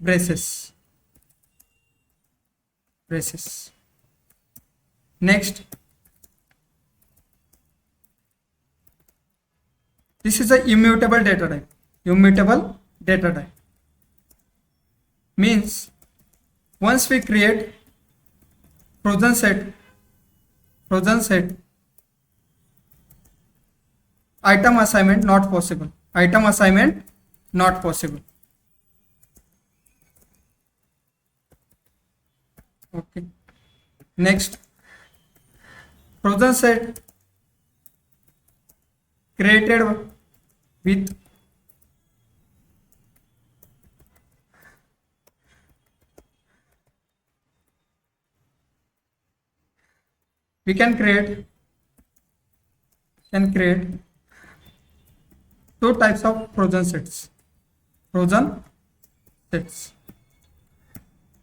braces. Next, this is a immutable data type. Immutable data type means once we create frozen set, item assignment not possible. Item assignment not possible. Okay. Next, frozen set created with we can create two types of frozen sets.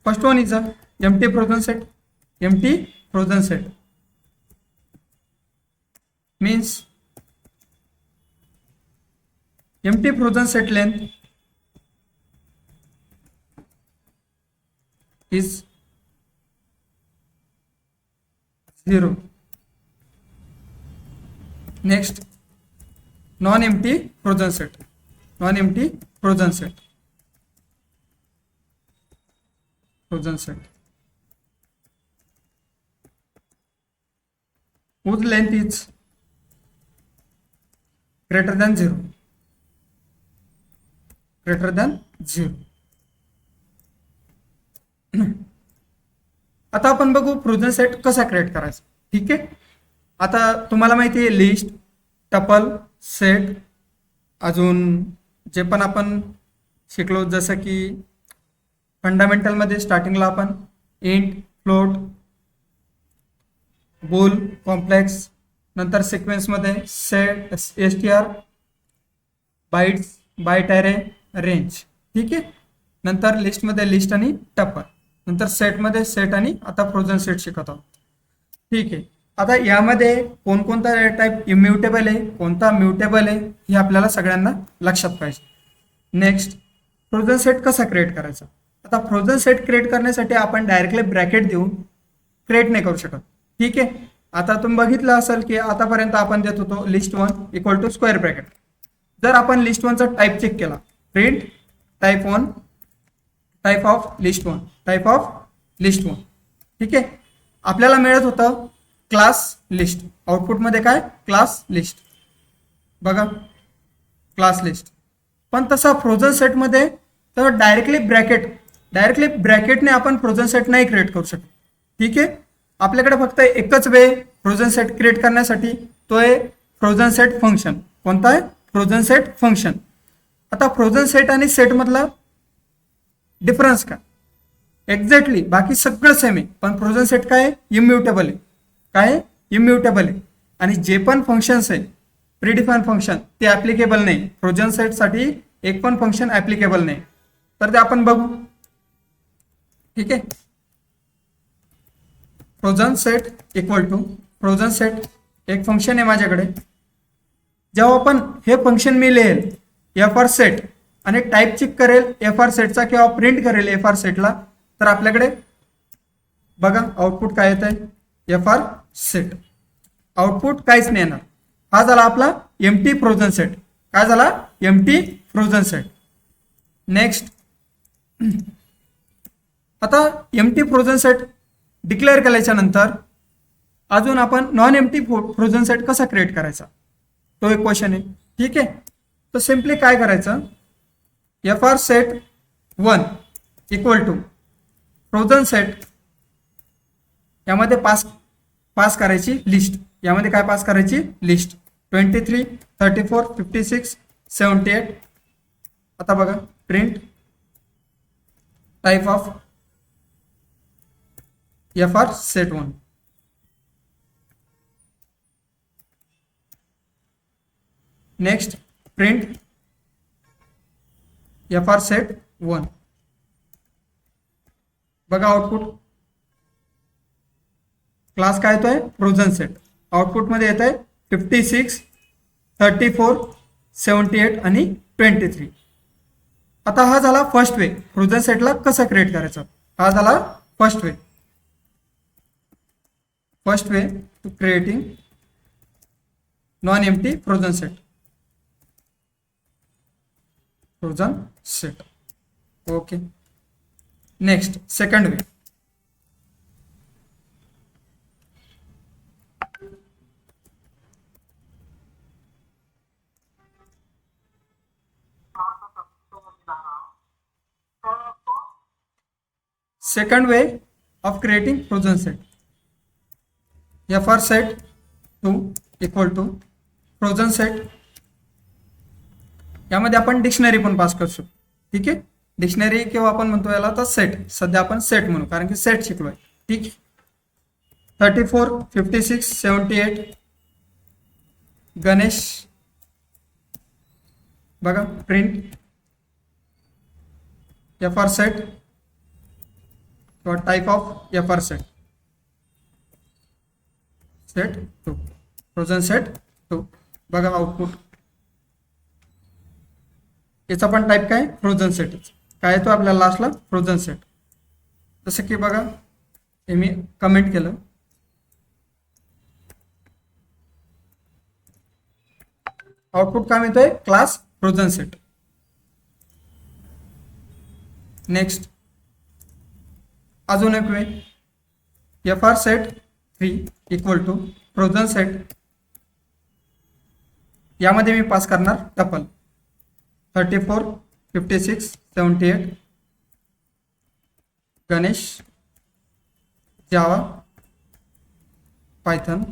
First one is a empty frozen set. Empty frozen set means empty frozen set length is 0. Next, non-empty frozen set. Whose length is greater than 0. आता आपण बघू frozen set कसा create करायचा. ठीक आहे. आता तुम्हाला माहिती आहे लिस्ट, टपल, सेट, अजून जे पण आपण शिकलो जसं की फंडामेंटल मध्ये स्टार्टिंगला आपण इंट, फ्लोट, बूल, कॉम्प्लेक्स, नंतर सिक्वेन्स मध्ये set, str, bytes, byte array, range. ठीक आहे. नंतर लिस्ट मध्ये लिस्ट आणि टपल, नंतर सेट मध्ये सेट आणि आता फ्रोझन सेट शिकत आहोत. ठीक आहे. आता यामध्ये कोणकोणता टाइप इम्युटेबल आहे, कोणता म्युटेबल आहे हे आपल्याला सगळ्यांना लक्षात पाहिजे. नेक्स्ट, फ्रोझन सेट कसा क्रिएट करायचा. आता फ्रोझन सेट क्रिएट करण्यासाठी आपण डायरेक्टली ब्रॅकेट देऊन क्रिएट नाही करू शकत. ठीक आहे. आता तुम्ही बघितलं असेल की आतापर्यंत आपण देत होतो list1 equal to square bracket. जर आपण list1चा टाइप चेक केला, प्रिंट टाइप ऑफ list1. ठीक आहे. आपल्याला मिळत होतं क्लास लिस्ट. आउटपुट मध्ये काय, क्लास लिस्ट. बघा, क्लास लिस्ट. पण तसा फ्रोझन सेट मध्ये तर डायरेक्टली ब्रॅकेटने आपण फ्रोझन सेट नाही क्रिएट करू शकत. ठीक आहे. आपल्याकडे फक्त एकच वे फ्रोझन सेट क्रिएट करण्यासाठी, तो आहे फ्रोझन सेट फंक्शन. कोणता आहे, फ्रोझन सेट फंक्शन. आता फ्रोझन सेट आणि सेट मधला डिफरन्स काय, एक्झॅक्टली बाकी सगळं सेम आहे, पण फ्रोझन सेट काय, इम्युटेबल आहे. काय, इम्युटेबल आहे. आणि जे पण फंक्शन्स आहे प्रीडिफाईन फंक्शन ते ऍप्लिकेबल नाही. फ्रोझन सेट साठी एक पण फंक्शन ऍप्लिकेबल नाही. तर ते आपण बघू. ठीक आहे. Frozen set equal to frozen set एक फंक्शन आहे माझ्याकडे. जेव्हा आपण हे फंक्शन मी लिहेल fr सेट आणि टाइप चेक करेल fr सेटचा किंवा प्रिंट करेल fr सेटला, तर आपल्याकडे बघा आउटपुट काय येत आहे, fr सेट. आउटपुट काहीच नाही येणार. हा झाला आपला एम्प्टी फ्रोझन सेट. काय झाला, एम्प्टी फ्रोझन सेट. नेक्स्ट, आता एम्प्टी फ्रोझन सेट डिक्लेअर केल्याच्या नंतर अजून आपण नॉन एम्प्टी फ्रोझन सेट कसा क्रिएट करायचा, तो एक क्वेश्चन आहे. ठीक आहे. तर सिम्पली काय करायचं, fr set 1 equal to frozen set, यामध्ये पास करायची लिस्ट. यामध्ये काय पास करायची, लिस्ट. 23, 34, 56, 78. आता बघा, print type of fr set 1. Next, print fr set 1. बघा आउटपुट, क्लास काय येतोय, फ्रोझन सेट. आउटपुट मध्ये येत आहे 56, 34, 78 आणि 23. आता हा झाला फर्स्ट वे फ्रोझन सेटला कसं क्रिएट करायचं. हा झाला first way to creating non empty frozen set. Okay. Next second way. Second way of creating frozen set. FR set 2 equal to frozen set. यामध्ये आपण डिक्शनरी पण पास करू शकतो. ठीक आहे. डिक्शनरी किंवा आपण म्हणतो याला तर सेट. सध्या आपण सेट म्हणू कारण की सेट शिकलोय. ठीक. 34, 56, 78 गणेश. बघा print FR set type of FR set 2 frozen set 2. बघा आउटपुट. याचा पण टाइप काय फ्रोझन सेट. काय येतो आपल्याला लास्टला फ्रोझन सेट. जसं की बघा हे मी कमेंट केलं. आउटपुट काय मिळतोय क्लास फ्रोझन सेट. नेक्स्ट अजून एक way. FR set 3 equal to frozen set. यामध्ये मी पास करणार tuple 34, 56, 78 Ganesh Java Python.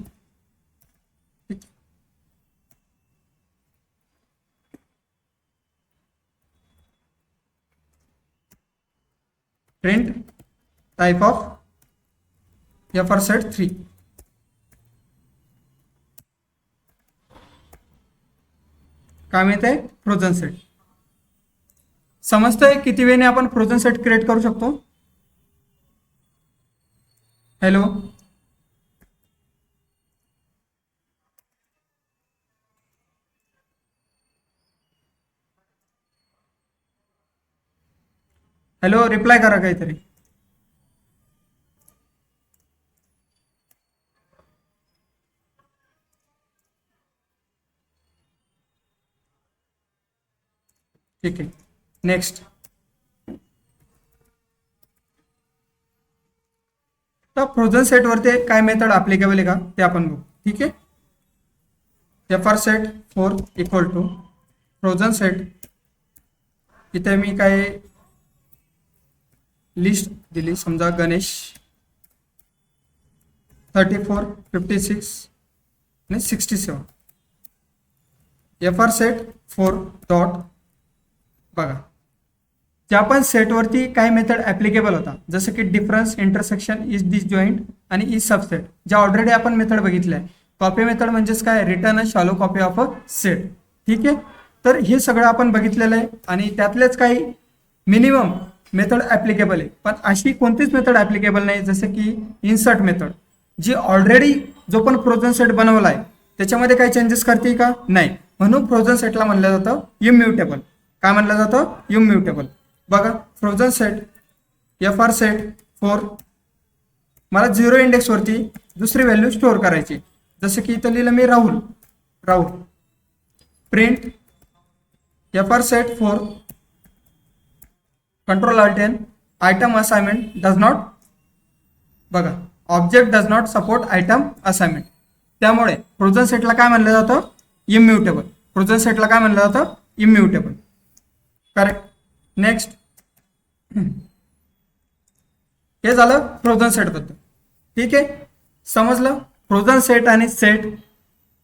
Print type of FR set 3. काय मिळते फ्रोझन सेट. समजतंय किती वेळेने आपण फ्रोझन सेट क्रिएट करू शकतो. हॅलो हॅलो रिप्लाय करा काहीतरी. ठीक आहे. नेक्स्ट तर फ्रोझन सेट वरती काय मेथड ऍप्लिकेबल आहे का ते आपण बघू. ठीक आहे. FR set 4 equal to frozen set. इथे मी काय लिस्ट दिली समजा गणेश 34, 56 आणि 67. FR set 4 dot. बघा ज्या पण सेटवरती काही मेथड ऍप्लिकेबल होता जसं की डिफरन्स, इंटरसेक्शन, इज डिसजॉइंट आणि इज सबसेट ज्या ऑलरेडी आपण मेथड बघितल्या. कॉपी मेथड म्हणजेच काय return a shallow copy of a set. ठीक आहे. तर हे सगळं आपण बघितलेलं आहे आणि त्यातलेच काही मिनिमम मेथड ऍप्लिकेबल आहे. पण अशी कोणतीच मेथड ऍप्लिकेबल नाही जसं की इन्सर्ट मेथड जी ऑलरेडी जो पण फ्रोझन सेट बनवला आहे त्याच्यामध्ये काही चेंजेस करते का नाही. म्हणून फ्रोझन सेटला म्हणलं जातं इम्युटेबल. काय म्हणलं जातं इम्युटेबल. बघा फ्रोझन सेट FR सेट 4 मला 0 इंडेक्स वरती दुसरी व्हॅल्यू स्टोअर करायची. जसं की इथं लिहिलं मी Rahul. Print FR set 4 control Alt N item assignment does not. बघा object does not support item assignment. त्यामुळे फ्रोझन सेटला काय म्हणलं जातं इम्युटेबल. फ्रोझन सेटला काय म्हणलं जातं इम्युटेबल. करेक्ट. नेक्स्ट हे झालं फ्रोझन सेट बद्दल. ठीक आहे. समजलं. फ्रोझन सेट आणि सेट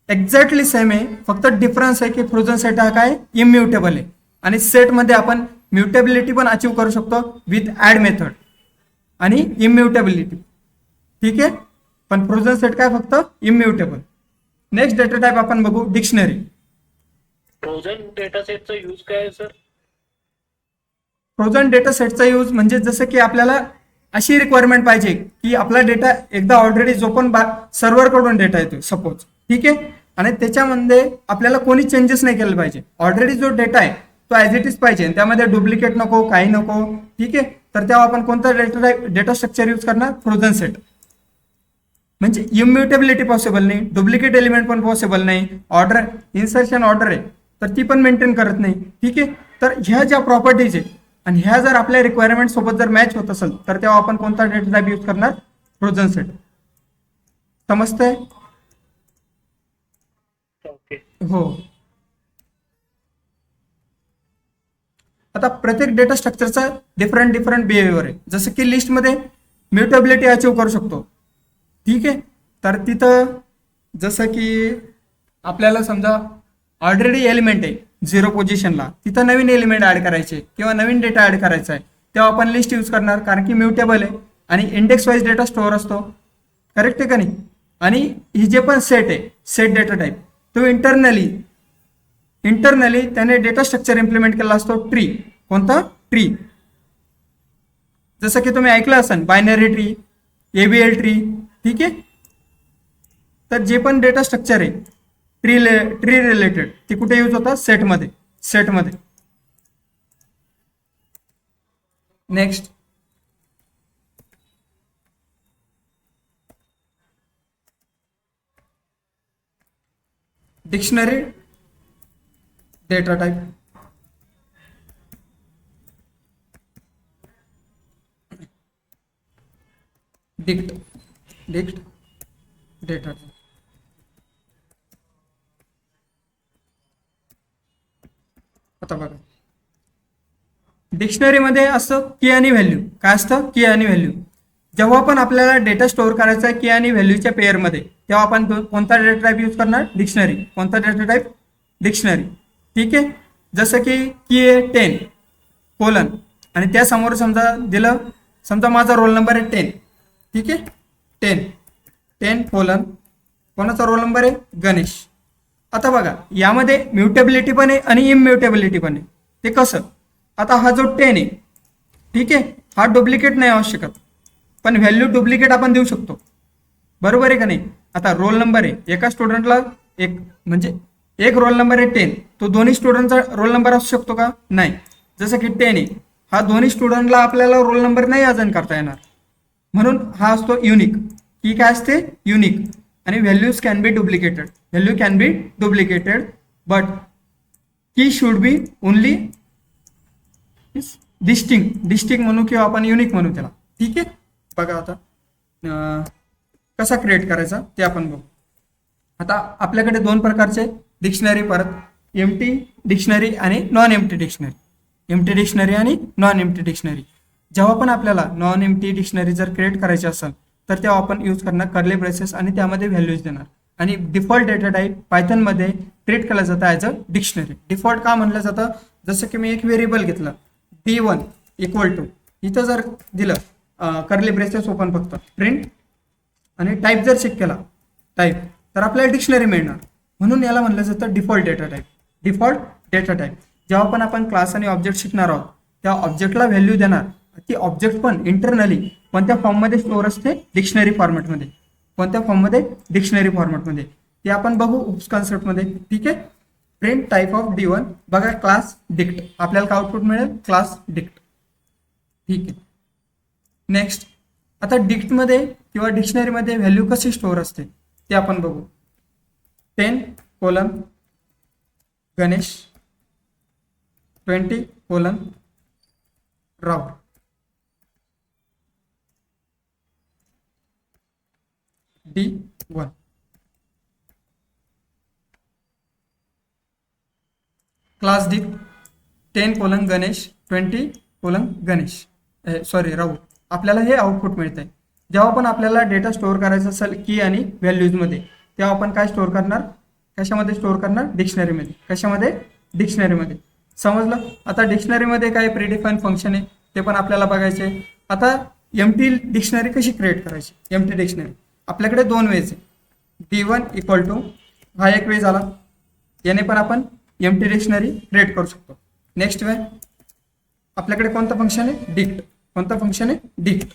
एक्झॅक्टली सेम आहे. फक्त डिफरन्स आहे की फ्रोझन सेट हा काय इम्युटेबल आहे आणि सेट मध्ये आपण म्युटेबिलिटी पण अचीव करू शकतो विथ ऍड मेथड आणि इम्युटेबिलिटी. ठीक आहे. पण फ्रोझन सेट काय फक्त इम्युटेबल. नेक्स्ट डेटा टाइप आपण बघू डिक्शनरी. फ्रोझन डेटा सेटचा यूज काय आहे सर. फ्रोझन डेटा सेटचा यूज म्हणजे जसं की आपल्याला अशी रिक्वायरमेंट पाहिजे की आपला डेटा एकदा ऑलरेडी जो पण सर्व्हर कडून डेटा येतो सपोज. ठीक आहे. आणि त्याच्यामध्ये आपल्याला कोणी चेंजेस नाही केले पाहिजे. ऑलरेडी जो डेटा आहे तो ॲज इट इज पाहिजे, त्यामध्ये डुप्लिकेट नको, काही नको. ठीक आहे, तर तेव्हा आपण कोणता डेटा स्ट्रक्चर यूज करणार? Frozen set. म्हणजे इम्युटेबिलिटी पॉसिबल नाही, डुप्लिकेट एलिमेंट पण पॉसिबल नाही, ऑर्डर इन्सर्शन ऑर्डर आहे तर ती पण मेंटेन करत नाही. ठीक आहे, तर ह्या ज्या प्रॉपर्टीज आहे आणि ह्या जर आपल्या रिक्वायरमेंट सोबत जर मॅच होत असेल तर तेव्हा आपण कोणता डेटा टाइप यूज करणार? Frozen set. समजतंय? ओके. हो. आता प्रत्येक डेटा स्ट्रक्चरचा डिफरंट बिहेवियर आहे. जसं की लिस्टमध्ये म्युटेबिलिटी अचीव करू शकतो. ठीक आहे, तर तिथं जसं की आपल्याला समजा ऑलरेडी एलिमेंट आहे 0 पोझिशनला, तिथं नवीन एलिमेंट ऍड करायचे किंवा नवीन डेटा ऍड करायचा आहे, तेव्हा आपण लिस्ट यूज करणार, कारण की म्युटेबल आहे आणि इंडेक्स वाईज डेटा स्टोअर असतो. करेक्ट आहे का नाही? आणि ही जे पण सेट आहे, सेट डेटा टाईप, तो इंटरनली त्याने डेटा स्ट्रक्चर इम्प्लिमेंट केला असतो ट्री. कोणता? ट्री. जसं की तुम्ही ऐकलं असेल बायनरी ट्री, एबीएल ट्री. ठीक आहे, तर जे पण डेटा स्ट्रक्चर आहे ट्री रिलेटेड ते कुठे यूज होतात? सेटमध्ये. Next, dictionary data type. Dict data type. आता बघा, डिक्शनरीमध्ये असतं की आणि व्हॅल्यू. काय असतं? की आणि व्हॅल्यू. जेव्हा पण आपल्याला डेटा स्टोअर करायचा आहे की आणि व्हॅल्यूच्या पेअरमध्ये, तेव्हा आपण कोणता डेटा टाइप यूज करणार? डिक्शनरी. कोणता डेटा टाइप? डिक्शनरी. ठीक आहे, जसं की आहे 10 कोलन आणि त्यासमोर समजा दिलं, समजा माझा रोल नंबर आहे 10. ठीक आहे, 10 कोलन, कोणाचा रोल नंबर आहे? गणेश. आता बघा, यामध्ये म्युटेबिलिटी पण आहे आणि इम्युटेबिलिटी पण आहे. ते कसं? आता हा जो 10 आहे, ठीक आहे, हा डुप्लिकेट नाही असू शकत, पण व्हॅल्यू डुप्लिकेट आपण देऊ शकतो. बरोबर आहे का नाही? आता रोल नंबर आहे, एका स्टुडंटला एक म्हणजे एक रोल नंबर आहे 10, तो दोन्ही स्टुडंटचा रोल नंबर असू शकतो का? नाही. जसं की 10 आहे, हा दोन्ही स्टुडंटला आपल्याला रोल नंबर नाही अजून करता येणार, म्हणून हा असतो युनिक. की काय असते? युनिक. आणि values can be duplicated, but की शुड बी ओनली डिस्टिंक्ट म्हणू किंवा आपण युनिक म्हणू त्याला. ठीक आहे, बघा आता कसा क्रिएट करायचा ते आपण बघू. आता आपल्याकडे दोन प्रकारचे डिक्शनरी, परत एम्प्टी डिक्शनरी आणि non empty dictionary. Empty dictionary आणि नॉन एम्प्टी डिक्शनरी. जेव्हा पण आपल्याला नॉन एम्प्टी डिक्शनरी जर क्रिएट करायची असेल तर तेव्हा आपण यूज करणार कर्ली ब्रेसेस आणि त्यामध्ये व्हॅल्यूज देणार. आणि डिफॉल्ट डेटा टाईप पायथनमध्ये ट्रीट केलं जातं ॲज अ डिक्शनरी. डिफॉल्ट का म्हणलं जातं? जसं की मी एक व्हेरिएबल घेतलं D1 इक्वल टू, इथं जर दिलं कर्ली ब्रेसेस ओपन फक्त प्रिंट आणि टाईप जर चेक केला टाईप, तर आपल्याला डिक्शनरी मिळणार. म्हणून याला म्हणलं जातं डिफॉल्ट डेटा टाईप. जेव्हा पण आपण क्लास आणि ऑब्जेक्ट शिकणार आहोत त्या ऑब्जेक्टला व्हॅल्यू देणार. ती ऑब्जेक्ट पण इंटरनली कोणत्या फॉर्ममध्ये स्टोअर असते? डिक्शनरी फॉर्मॅटमध्ये. कोणत्या फॉर्ममध्ये? डिक्शनरी फॉर्मॅटमध्ये. ते आपण बघू उप्स कॉन्सेप्टमध्ये. ठीक आहे, प्रिंट टाईप ऑफ D1. बघा, क्लास डिक्ट. आपल्याला काय आउटपुट मिळेल? Class dict. ठीक आहे, नेक्स्ट. आता डिक्टमध्ये किंवा डिक्शनरीमध्ये व्हॅल्यू कशी स्टोअर असते ते आपण बघू. 10 colon Ganesh, 20 colon Rahul. D1. Class dict 10 colon Ganesh, 20 colon Ganesh, sorry Rahul. आपल्याला हे आउटपुट मिळत आहे. जेव्हा पण आपल्याला डेटा स्टोअर करायचा असेल की आणि व्हॅल्यूजमध्ये, तेव्हा आपण काय स्टोअर करणार? कशामध्ये स्टोअर करणार? डिक्शनरीमध्ये. कशामध्ये? डिक्शनरीमध्ये. समजलं? आता डिक्शनरीमध्ये काय प्रीडिफाईन फंक्शन आहे ते पण आपल्याला बघायचे. आता एम्प्टी डिक्शनरी कशी क्रिएट करायची? एम्प्टी डिक्शनरी आपल्याकडे दोन वेज आहे. D1 इक्वल टू, हा एक वे झाला, याने पण आपण एम्प्टी डिक्शनरी क्रिएट करू शकतो. नेक्स्ट वे आपल्याकडे कोणतं फंक्शन आहे? डिक्ट. कोणतं फंक्शन आहे? डिक्ट.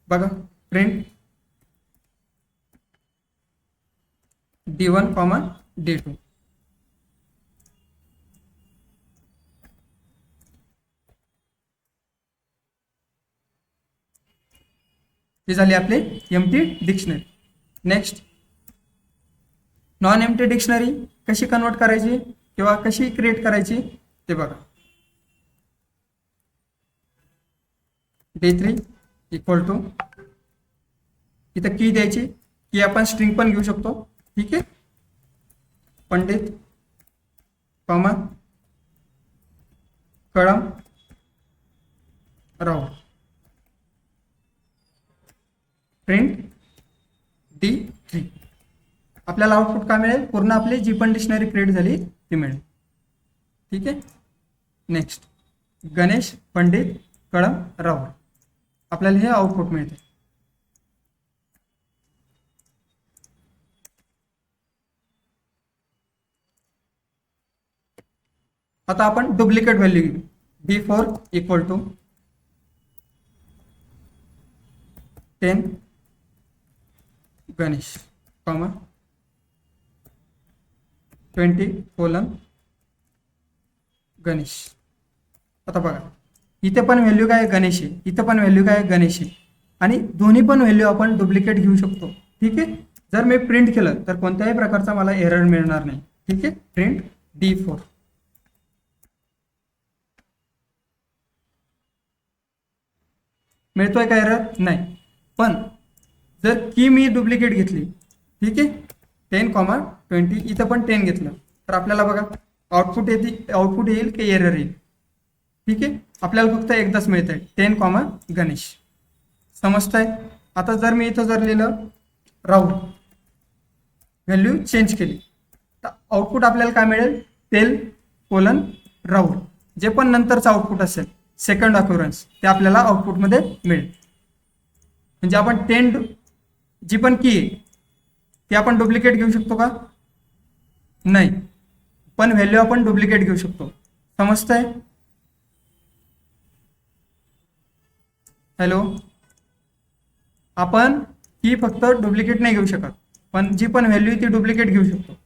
बघा, प्रिंट D1, D2. ही झाली आपली empty dictionary. Next, non empty dictionary कशी कन्वर्ट करायची किंवा कशी क्रिएट करायची ते बघा. D3 इक्वल टू, इथं की द्यायची, की आपण स्ट्रिंग पण घेऊ शकतो. ठीक आहे, पंडित कॉमा कळम राव, प्रिंट D3. आपल्याला आउटपुट काय मिळेल, पूर्ण आपली जी पण डिक्शनरी क्रिएट झाली ती मिळेल. ठीक आहे. नेक्स्ट, गणेश पंडित कळम राव, आपल्याला हे आउटपुट मिळते. आता आपण डुप्लिकेट व्हॅल्यू घेऊ. D4 equal to 10 Ganesh comma 20 colon Ganesh. आता बघा, इथे पण व्हॅल्यू काय गणेश आहे, इथं पण व्हॅल्यू काय गणेश आहे, आणि दोन्ही पण व्हॅल्यू आपण डुप्लिकेट घेऊ शकतो. ठीक आहे. जर मी प्रिंट केलं तर कोणत्याही प्रकारचा मला एरर मिळणार नाही. ठीक आहे. Print D4. मिळतोय का एरर? नाही. पण जर की मी डुप्लिकेट घेतली, ठीक आहे, 10,20, इथं पण 10 घेतलं तर आपल्याला बघा आउटपुट येईल की एरर येईल. ठीक आहे. आपल्याला फक्त एकदाच मिळत आहे 10, गणेश. समजतंय? आता जर मी इथं जर लिहिलं राहुल, व्हॅल्यू चेंज केली तर आउटपुट आपल्याला काय मिळेल, 10 कोलन राहुल. जे पण नंतरचं आउटपुट असेल सेकंड अक्युरन्स ते आपल्याला आउटपुटमध्ये मिळेल. म्हणजे आपण 10 जी पण की आहे ती आपण डुप्लिकेट घेऊ शकतो का? नाही. पण व्हॅल्यू आपण डुप्लिकेट घेऊ शकतो. समजतंय? हॅलो, आपण की फक्त डुप्लिकेट नाही घेऊ शकत, पण जी पण व्हॅल्यू ती डुप्लिकेट घेऊ शकतो.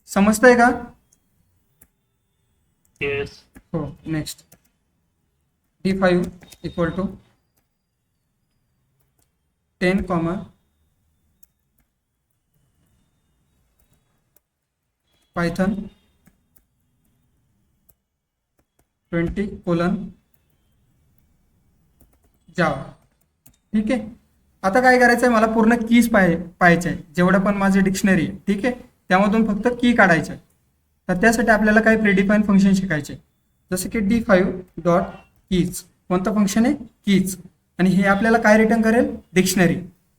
समजतंय का? येस. हो. Next, D5 equal to 10, Python 20 colon Java. ठीक आहे. आता काय करायचं आहे, मला पूर्ण कीज पाहायचे आहे, जेवढं पण माझी डिक्शनरी आहे. ठीक आहे. त्यामधून फक्त की काढायचं आहे. तर त्यासाठी आपल्याला काही प्रीडिफाईन फंक्शन शिकायचे, जसं की D5 डॉट कीज. कोणतं फंक्शन आहे? कीज. आणि हे आपल्याला काय रिटर्न करेल? डिक्शनरी.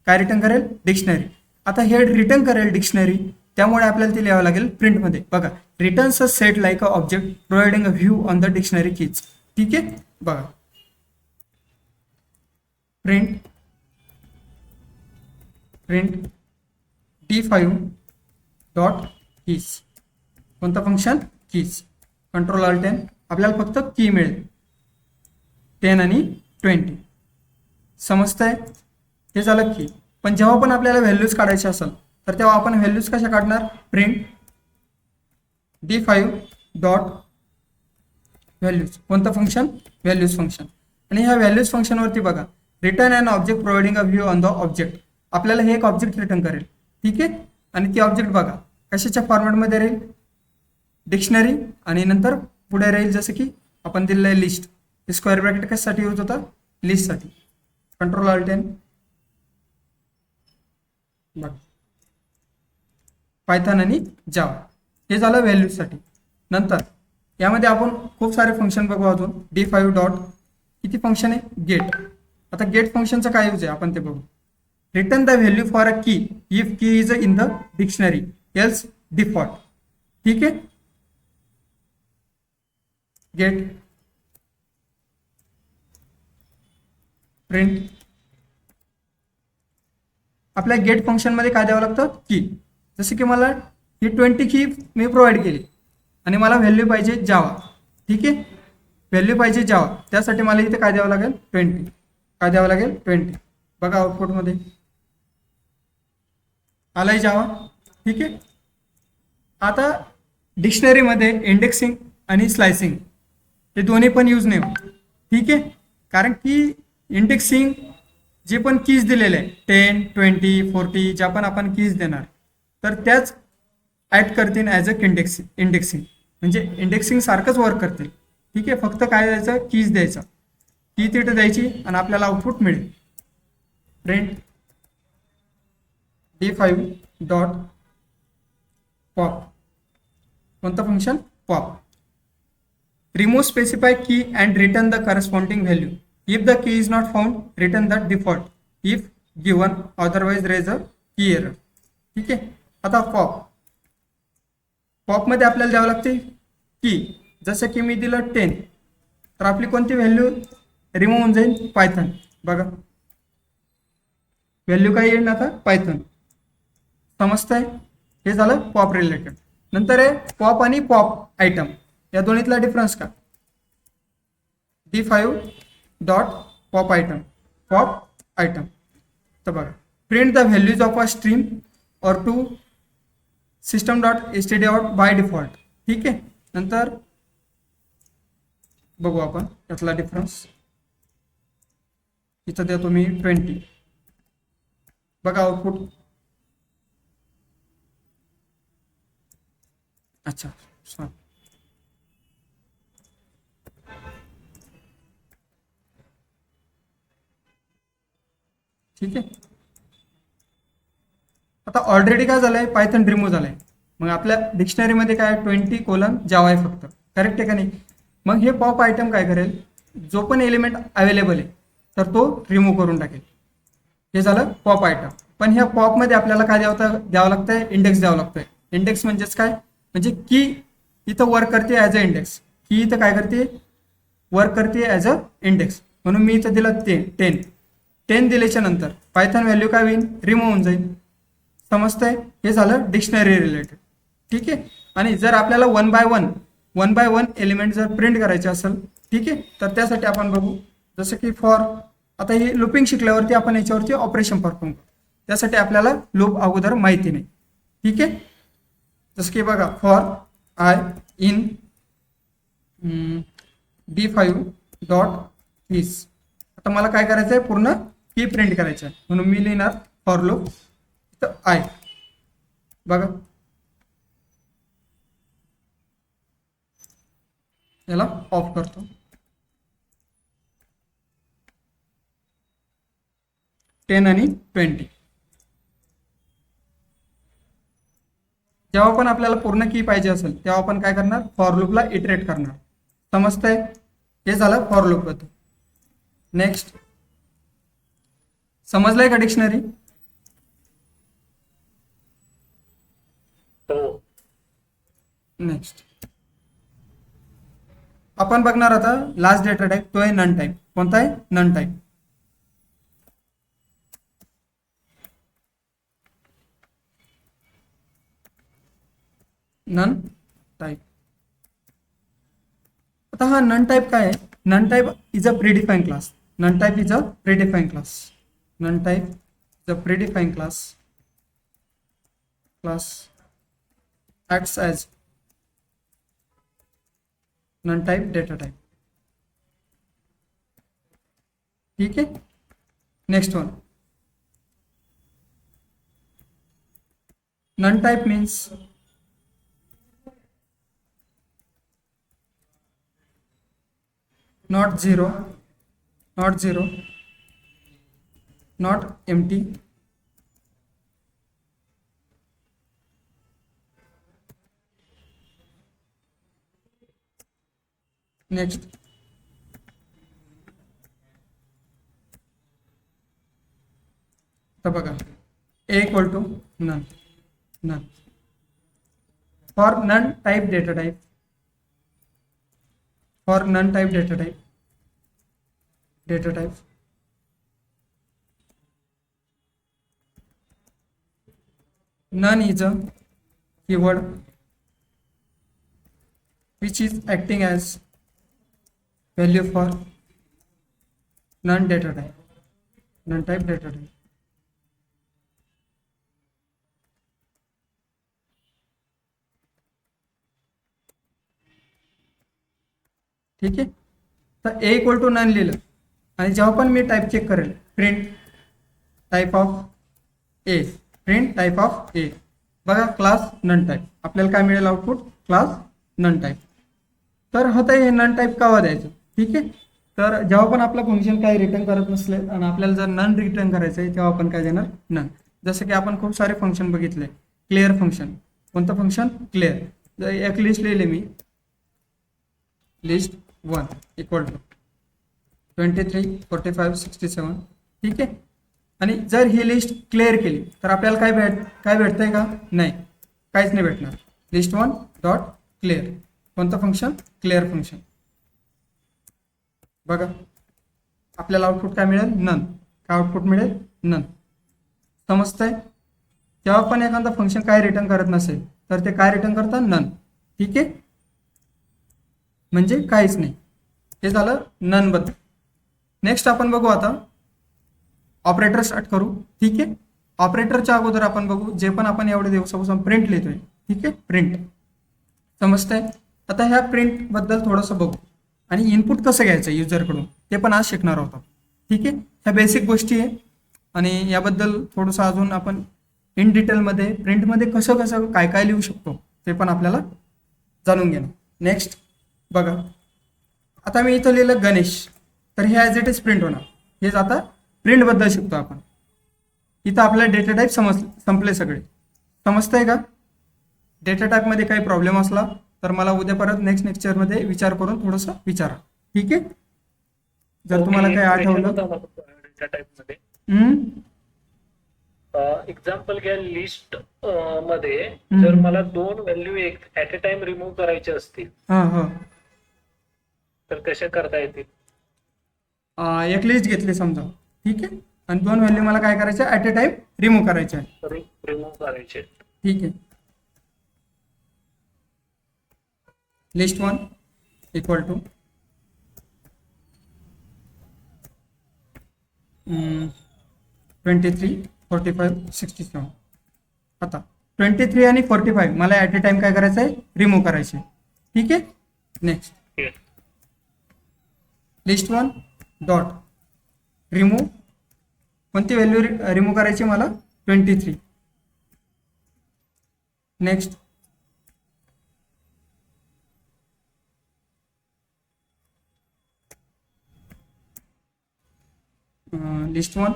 काय रिटर्न करेल? डिक्शनरी. आता हे रिटर्न करेल डिक्शनरी, त्यामुळे आपल्याला ते लिहावं लागेल प्रिंटमध्ये. बघा, returns a set like a object providing a view on the dictionary keys. ठीक आहे. बघा, प्रिंट D5 डॉट कीज. कोणतं function? Keys. Control alt N. आपल्याला फक्त की मिळेल 10 आणि 20. समजतंय? हे झालं की. पण जेव्हा पण आपल्याला व्हॅल्यूज काढायचे असेल तर तेव्हा आपण व्हॅल्यूज कशा काढणार? Print D5 dot values. कोणतं फंक्शन? Values function. आणि ह्या व्हॅल्यूज फंक्शनवरती बघा, return an object providing a view on the object. आपल्याला हे एक ऑब्जेक्ट रिटर्न करेल. ठीक आहे. आणि ती ऑब्जेक्ट बघा कशाच्या फॉर्मॅटमध्ये राहील? डिक्शनरी. आणि नंतर पुढे राहील जसं की आपण दिलेलं आहे लिस्ट. हे स्क्वेअर ब्रॅकेट कशासाठी यूज होतं? लिस्टसाठी. Control alt N. बघा, पायथन आणि जावा. हे झालं व्हॅल्यूजसाठी. नंतर यामध्ये आपण खूप सारे फंक्शन बघू अजून. D5 डॉट किती फंक्शन आहे? गेट. आता गेट फंक्शनचा काय यूज आहे आपण ते बघू. Return the value for a key if key is in the dictionary else default. ठीक आहे. Get print. आपल्या गेट फंक्शन मध्ये काय द्यावं लागतं? की. जसं की मला ही 20 की मी प्रोव्हाइड केली आणि मला व्हॅल्यू पाहिजे जावा. ठीक आहे. व्हॅल्यू पाहिजे जावा, त्यासाठी मला इथे काय द्यावं लागेल? 20. काय द्यावं लागेल? 20. बघा आउटपुटमध्ये आलाय जावा. ठीक आहे. आता डिक्शनरीमध्ये इंडेक्सिंग आणि स्लायसिंग हे दोन्ही पण यूज नाही होत. ठीक आहे. कारण की इंडेक्सिंग जे पण कीज दिलेले आहे 10, 20, 40 ज्या पण आपण कीज देणार तर त्याच ऍड करतील ॲज अ इंडेक्सिंग म्हणजे इंडेक्सिंग सारखंच वर्क करतील. ठीक आहे, फक्त काय द्यायचं, कीज द्यायचं, की तिथे द्यायची आणि आपल्याला आउटपुट मिळेल. प्रिंट d5 डॉट पॉप, कोणतं function, pop. Remove specify key and return the corresponding value. If the key is not found return the default, if given otherwise raise a key error. ठीक आहे, आता पॉपमध्ये आपल्याला द्यावं लागते की, जसं की मी दिलं 10 तर आपली कोणती व्हॅल्यू रिमूव्ह होऊन जाईल, पायथन. बघा व्हॅल्यू काय येईल आता, पायथन. समजतंय, हे झालं पॉप रिलेटेड. नंतर आहे पॉप आणि पॉप आयटम, या दोन्हीतला डिफरन्स का, d5 डॉट पॉप आयटम. तर बघा, print the values of a stream or to system dot std out by default. ठीक आहे, नंतर बघू आपण यातला डिफरन्स. इथं देतो मी 20. बघा आउटपुट, अच्छा सॉरी, ठीक आहे. आता ऑलरेडी काय झालंय, पायथन रिमूव्ह झालंय. मग आपल्या डिक्शनरीमध्ये काय 20 जावा आहे फक्त, करेक्ट आहे का नाही. मग हे पॉप आयटम काय करेल, जो पण एलिमेंट अवेलेबल आहे तर तो रिमूव्ह करून टाकेल. हे झालं पॉप आयटम. पण ह्या पॉपमध्ये आपल्याला काय द्यावं लागतंय, इंडेक्स द्यावं लागतंय. इंडेक्स म्हणजेच काय, म्हणजे की इथं वर्क करते ॲज अ इंडेक्स, की इथं काय करते, वर्क करते ॲज अ इंडेक्स. म्हणून मी इथं दिलं 10 दिल्याच्या नंतर पायथन व्हॅल्यू काय होईल, रिमूव्ह होऊन जाईल. समजतंय, हे झालं डिक्शनरी रिलेटेड. ठीक आहे, आणि जर आपल्याला वन बाय वन एलिमेंट जर प्रिंट करायचे असेल, ठीक आहे, तर त्यासाठी आपण बघू, जसं की फॉर, आता ही लूपिंग शिकल्यावरती आपण याच्यावरती ऑपरेशन परफॉर्म करू. त्यासाठी आपल्याला लूप अगोदर माहिती नाही. ठीक आहे, जसं की बघा, for I in d5 dot keys. आता मला काय करायचं आहे, पूर्ण की प्रिंट करायचं आहे, म्हणून मी लिहिणार फॉर लूप आय. बघा याला ऑफ करतो. 10 आणि 20. जेव्हा पण आपल्याला पूर्ण की पाहिजे असेल तेव्हा आपण काय करणार, फॉर लूपला इटरेट करणार. समजतंय, हे झालं फॉर लूप बद्दल. नेक्स्ट, समजलंय का डिक्शनरी. हो. नेक्स्ट आपण बघणार आता लास्ट डेटा टाईप, तो आहे नन टाईप. कोणता आहे, नन टाईप. None type. आता हा नन टाईप काय आहे, none type is a predefined class. None type is a predefined class. None type is a predefined class acts as none type data type. ठीक है, next one, none type means not zero, not empty, next तर बघा, a equal to none for none type data type, for none type data type none is a keyword which is acting as value for none data type, none type data type. ठीक आहे, तर a equal to none लिहिलं आणि जेव्हा पण मी type check करेल, print type of a, print type of a. बघा क्लास नन टाईप, आपल्याला काय मिळेल आउटपुट, क्लास नन टाईप. तर होतं हे नन टाईप कावा द्यायचं, ठीक आहे. तर जेव्हा पण आपलं फंक्शन काही रिटर्न करत नसले आणि आपल्याला जर नन रिटर्न करायचं आहे तेव्हा आपण काय देणार, नन. जसं की आपण खूप सारे फंक्शन बघितले. क्लिअर फंक्शन, कोणतं फंक्शन, क्लिअर. जर एक लिस्ट लिहिले मी, लिस्ट 1 इक्वल टू 23, 45, 67, ठीक आहे. आणि जर ही लिस्ट क्लिअर केली तर आपल्याला काय भेटतंय का, नाही, काहीच नाही भेटणार. लिस्ट 1 डॉट क्लिअर, कोणतं फंक्शन, क्लिअर फंक्शन. बघा आपल्याला आउटपुट काय मिळेल, नन. काय आउटपुट मिळेल, नन. समजतंय. जेव्हा पण एखादं फंक्शन काय रिटर्न करत नसेल तर ते काय रिटर्न करतात, नन, ठीक आहे. म्हणजे काहीच नाही. हे झालं नन बद्दल. नेक्स्ट आपण बघू आता ऑपरेटर स्टार्ट करू, ठीक आहे. ऑपरेटरच्या अगोदर आपण बघू जे पण आपण एवढे दिवसापासून प्रिंट लिहितोय, ठीक आहे, प्रिंट. समजतंय. आता ह्या प्रिंट बद्दल थोडंसं बघू आणि इनपुट कसं घ्यायचं युजरकडून ते पण आज शिकणार आहोत, ठीक आहे. ह्या बेसिक गोष्टी आहे आणि याबद्दल थोडंसं अजून आपण इन डिटेलमध्ये प्रिंटमध्ये कसं काय काय लिहू शकतो ते पण आपल्याला जाणून घेणं. नेक्स्ट बघा, आता मी इथं लिहिलं गणेश, तर हे ॲज इट इज प्रिंट होणार. हेच आता प्रिंटबद्दल शिकतो आपण. इथं आपल्याला डेटा टाईप संपले सगळे. समजतंय का. डेटा टाईपमध्ये काही प्रॉब्लेम असला तर मला उद्या परत नेक्स्ट लेक्चरमध्ये विचार करून थोडंसं विचारा, ठीक आहे. जर तुम्हाला काही आठवलं, डेटा टाइप मध्ये एक्झाम्पल घ्या, लिस्ट मध्ये जर मला 2 value at a time remove करायचे असतील तर कशा करता येतील. एक लिस्ट घेतली समजा, ठीक आहे, आणि 2 व्हॅल्यू मला काय करायचं, ऍट अ टाइम रिमूव्ह करायचे आहे, रिमूव्ह करायचे, ठीक आहे. List 1 equal to 23, 45, 67. आता 23 आणि 45 मला ऍट अ टाइम काय करायचं आहे, रिमूव्ह करायचे, ठीक आहे. नेक्स्ट लिस्ट 1 डॉट रिमूव्ह, कोणती व्हॅल्यू रिमूव्ह करायची मला, 23. नेक्स्ट लिस्ट 1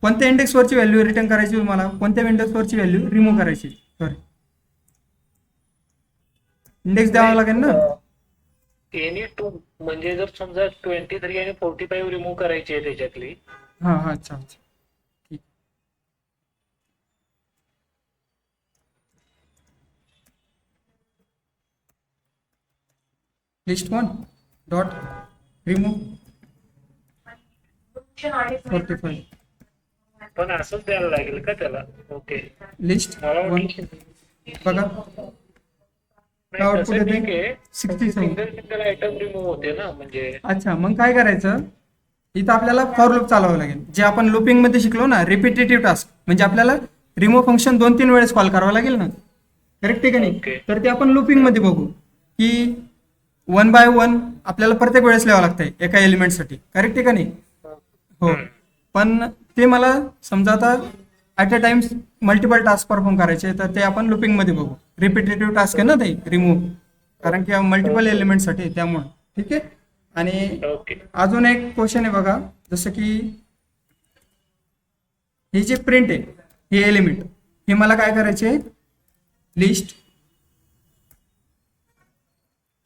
कोणत्या इंडेक्सवरची व्हॅल्यू रिटर्न करायची तुम्हाला, कोणत्या इंडेक्सवरची व्हॅल्यू रिमूव्ह करायची, सॉरी इंडेक्स द्यावा लागेल ना. एनी 2 म्हणजे जर समजा 23 आणि 45 रिमूव्ह करायची आहे त्याच्यातली. हां हां, अच्छा अच्छा, ठीक. List 1 dot remove 45. पण असंच द्यायला लागेल का त्याला. ओके, लिस्ट मला 1 वाटलं बघा आउटपुट येते 67. सिंगल आयटम रिमूव्ह होते ना म्हणजे. अच्छा, मग काय करायचं, इथं आपल्याला फॉर लूप चालवावं लागेल. जे आपण लूपिंग मध्ये शिकलो ना, रिपिटेटिव्ह टास्क, म्हणजे आपल्याला रिमूव्ह फंक्शन 2-3 वेळेस कॉल करावं लागेल ना, करेक्ट आहे का नाही. तर ते आपण लूपिंग मध्ये बघू की 1 by 1 आपल्याला प्रत्येक वेळेस लिहावं लागतंय एका एलिमेंटसाठी, करेक्ट आहे का नाही. हो, पण ते मला समजा आता at a times multiple task perform करायचे तर ते आपण लुपिंग मध्ये बघू. रिपिटेटिव्ह टास्क आहे ना ते रिमूव्ह, कारण की मल्टिपल एलिमेंटसाठी त्यामुळे, ठीक आहे. आणि अजून एक क्वेश्चन आहे बघा, जसं की ही जी प्रिंट आहे हे एलिमेंट, हे मला काय करायचे, लिस्ट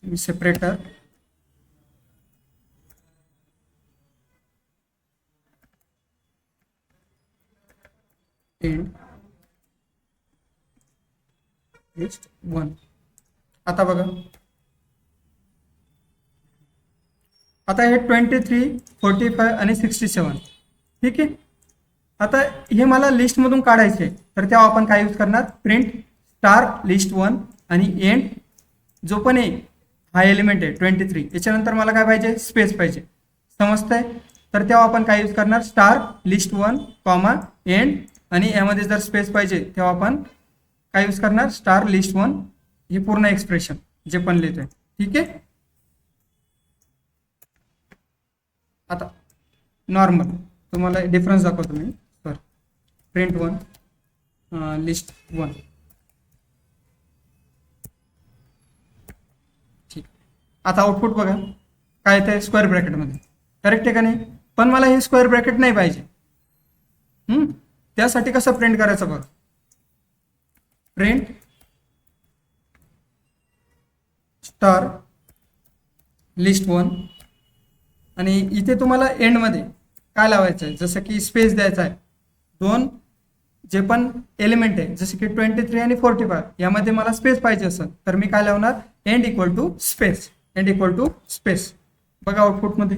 सेपरेटर एंड लिस्ट 1. आता बघा, आता हे 23, 45 आणि 67, ठीक आहे. आता हे मला लिस्ट मधून काढायचे तर तेव्हा आपण काय यूज करणार, प्रिंट स्टार लिस्ट 1 आणि एंड जो पण आहे हा एलिमेंट आहे 23, याच्यानंतर मला काय पाहिजे, स्पेस पाहिजे. समजतंय. तर तेव्हा आपण काय यूज करणार, स्टार लिस्ट 1 कॉमा एंड, आणि यामध्ये जर स्पेस पाहिजे तेव्हा आपण काय यूज करणार, स्टार लिस्ट 1, हे पूर्ण एक्सप्रेशन जे पण लिहितोय, ठीक आहे. आता नॉर्मल तुम्हाला डिफरन्स दाखवतो मी. Sir print 1 list 1. ठीक. आता आउटपुट बघा काय येतं स्क्वेअर ब्रॅकेटमध्ये. करेक्ट आहे का नाही. पण मला हे स्क्वेअर ब्रॅकेट नाही पाहिजे. त्यासाठी कसं प्रिंट करायचं बघा. प्रिंट स्टार लिस्ट 1 आणि इथे तुम्हाला एंडमध्ये काय लावायचं आहे, जसं की स्पेस द्यायचा आहे. दोन जे पण एलिमेंट आहे जसे की 23 आणि 45 यामध्ये मला स्पेस पाहिजे असेल तर मी काय लावणार, end equal to space. End equal to space. बघा आउटपुटमध्ये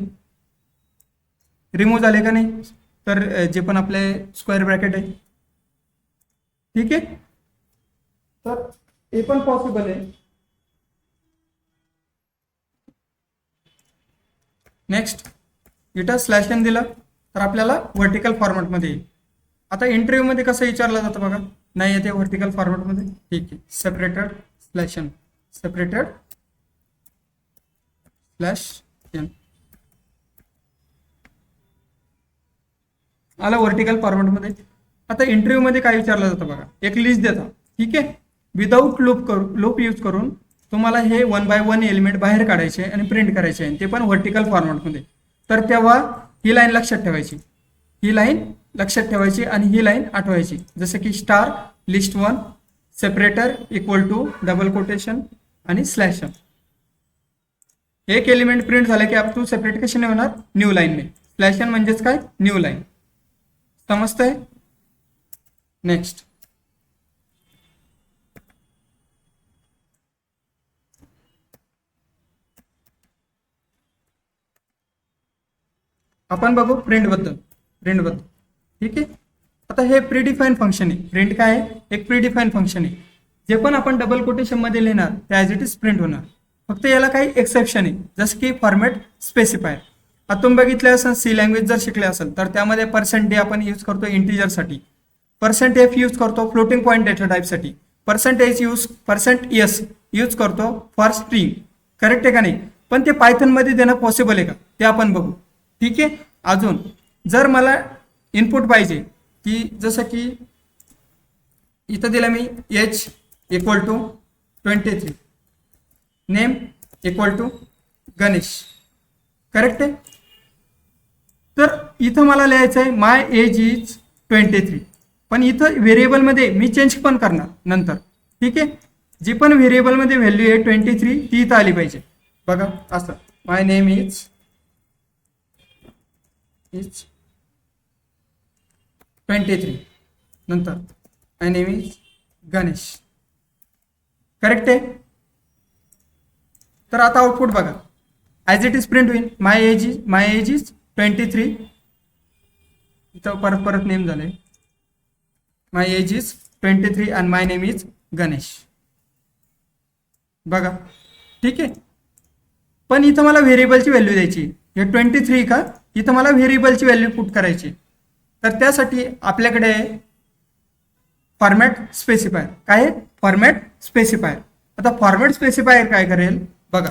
रिमूव्ह झाले का नाही, तर जे पण आपले स्क्वेअर ब्रॅकेट आहे. ठीक आहे. तर हे पण पॉसिबल आहे. नेक्स्ट इथं स्लॅश एन दिलं तर आपल्याला व्हर्टिकल फॉर्मॅटमध्ये येईल. आता इंटरव्ह्यूमध्ये कसं विचारलं जातं बघा, नाही येते व्हर्टिकल फॉर्मॅटमध्ये. ठीक आहे. Separated slash n, separated slash n आला व्हर्टिकल फॉर्मॅटमध्ये. आता इंटरव्ह्यूमध्ये काय विचारलं जातं बघा, एक लिस्ट देतात. ठीक आहे. विदाऊट लूप यूज करून तुम्हाला हे 1 बाय 1 एलिमेंट बाहेर काढायचे आणि प्रिंट करायचे आहे, ते पण व्हर्टिकल फॉर्मॅटमध्ये. तर तेव्हा ही लाईन लक्षात ठेवायची, ही लाईन लक्षात ठेवायची आणि ही लाईन आठवायची. जसं की star list 1 separator equal to double quotation आणि स्लॅश एन. एक एलिमेंट प्रिंट झालं की आप टू सेपरेट कशाने होणार, न्यू लाईनने. स्लॅश एन म्हणजेच काय, न्यू लाईन. समजतंय. नेक्स्ट आपण बघू प्रिंट बद्दल. ठीक आहे. आता हे प्रीडिफाईन फंक्शन आहे. प्रिंट काय आहे, एक प्रीडिफाईन फंक्शन आहे. जे पण आपण डबल कोटेशन मध्ये लिहिणार ते ॲज इट इज प्रिंट होणार. फक्त याला काही एक्सेप्शन आहे, जसं की फॉर्मॅट स्पेसिफायर. आता तुम्ही बघितलं असेल सी लँग्वेज जर शिकले असेल तर त्यामध्ये %d आपण यूज करतो इंटिजरसाठी, %f यूज करतो फ्लोटिंग पॉईंट डेटा टाईपसाठी, %s यूज करतो फॉर स्ट्रिंग. करेक्ट आहे का नाही. पण ते पायथनमध्ये देणं पॉसिबल आहे का ते आपण बघू. ठीक आहे. अजून जर मला इनपुट पाहिजे की जसं की इथं दिलं मी h equal to 23, name equal to Ganesh. Correct आहे. तर इथं मला लिहायचं आहे माय एज इज 23, पण इथं व्हेरिएबलमध्ये मी चेंज पण करणार नंतर. ठीक आहे. जी पण व्हेरिएबलमध्ये व्हॅल्यू आहे 23 ती इथं आली पाहिजे. बघा असं माय नेम इज 23 नंतर माय नेम इज गणेश. करेक्ट आहे. तर आता आउटपुट बघा ॲज इट इज प्रिंट होईल. My age is 23. इथं परत नेम झालंय माय एज इज 23 आणि माय नेम इज गणेश. बघा. ठीक आहे. पण इथं मला व्हेरिएबलची व्हॅल्यू द्यायची. हे 23 का, इथं मला व्हेरिएबलची व्हॅल्यू पुट करायची. तर त्यासाठी आपल्याकडे फॉर्मॅट स्पेसिफायर. काय आहे, फॉर्मॅट स्पेसिफायर. आता फॉर्मॅट स्पेसिफायर काय करेल बघा,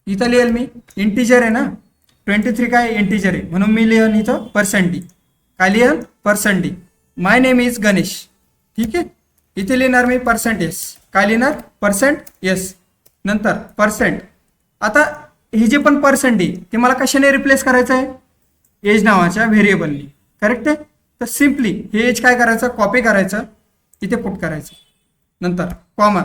इथं लिहेल मी इंटिजर आहे ना, 23 काय इंटिजर आहे म्हणून मी लिहिन इथं %d. काय लिहिन, %d. My name is Ganesh. ठीक आहे. इथे लिहिणार मी %s. काय लिहिणार, %s नंतर %. आता हे जे पण %d ते मला कशाने रिप्लेस करायचं आहे, एज नावाच्या व्हेरिएबलनी. करेक्ट आहे. तर सिम्पली हे एज काय करायचं, कॉपी करायचं, इथे पुट करायचं, नंतर कॉमा,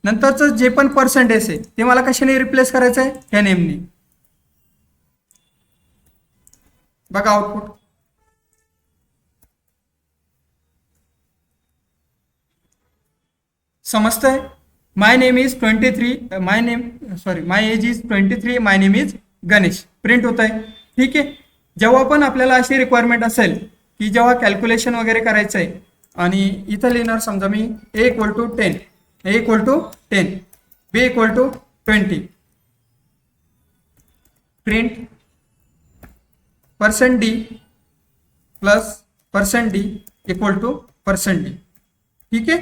नंतरचं जे पण %s आहे ते मला कशाने रिप्लेस करायचं आहे, ह्या नेमनी. बघा आउटपुट. समजतंय. My name is 23, my age is 23, my name is Ganesh. Print होत आहे. ठीक आहे. जेव्हा पण आपल्याला अशी रिक्वायरमेंट असेल की जेव्हा कॅल्क्युलेशन वगैरे करायचं आहे आणि इथं लिहिणार समजा मी a equal to 10, b equal to 20, print %d plus %d equal to %d. ठीक आहे.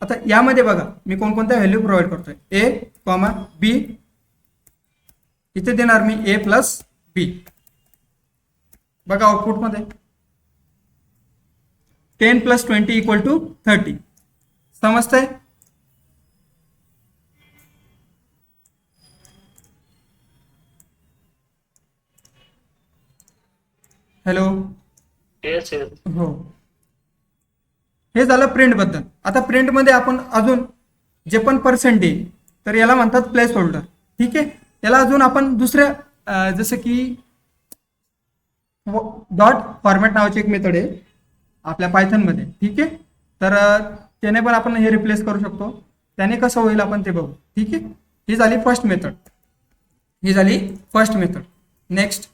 आता यामध्ये बघा मी कोणकोणत्या व्हॅल्यू प्रोव्हाइड करतोय, a, b इथे देणार मी ए प्लस बी. बघा आउटपुटमध्ये 10 + 20 = 30. समजतंय? हॅलो. Yes yes. हो, हे झालं प्रिंट बद्दल. आता प्रिंट मध्ये आपण अजून जे पण पर्सेंट येईल तर याला म्हणतात प्लेस होल्डर. ठीक आहे, याला अजून आपण दुसऱ्या जसं की डॉट फॉर्मॅट नावाची एक मेथड आहे आपल्या पायथन मध्ये. ठीक आहे, तर त्याने पण आपण हे रिप्लेस करू शकतो. त्याने कसं होईल आपण ते बघू. ठीक आहे, ही झाली first method. Next,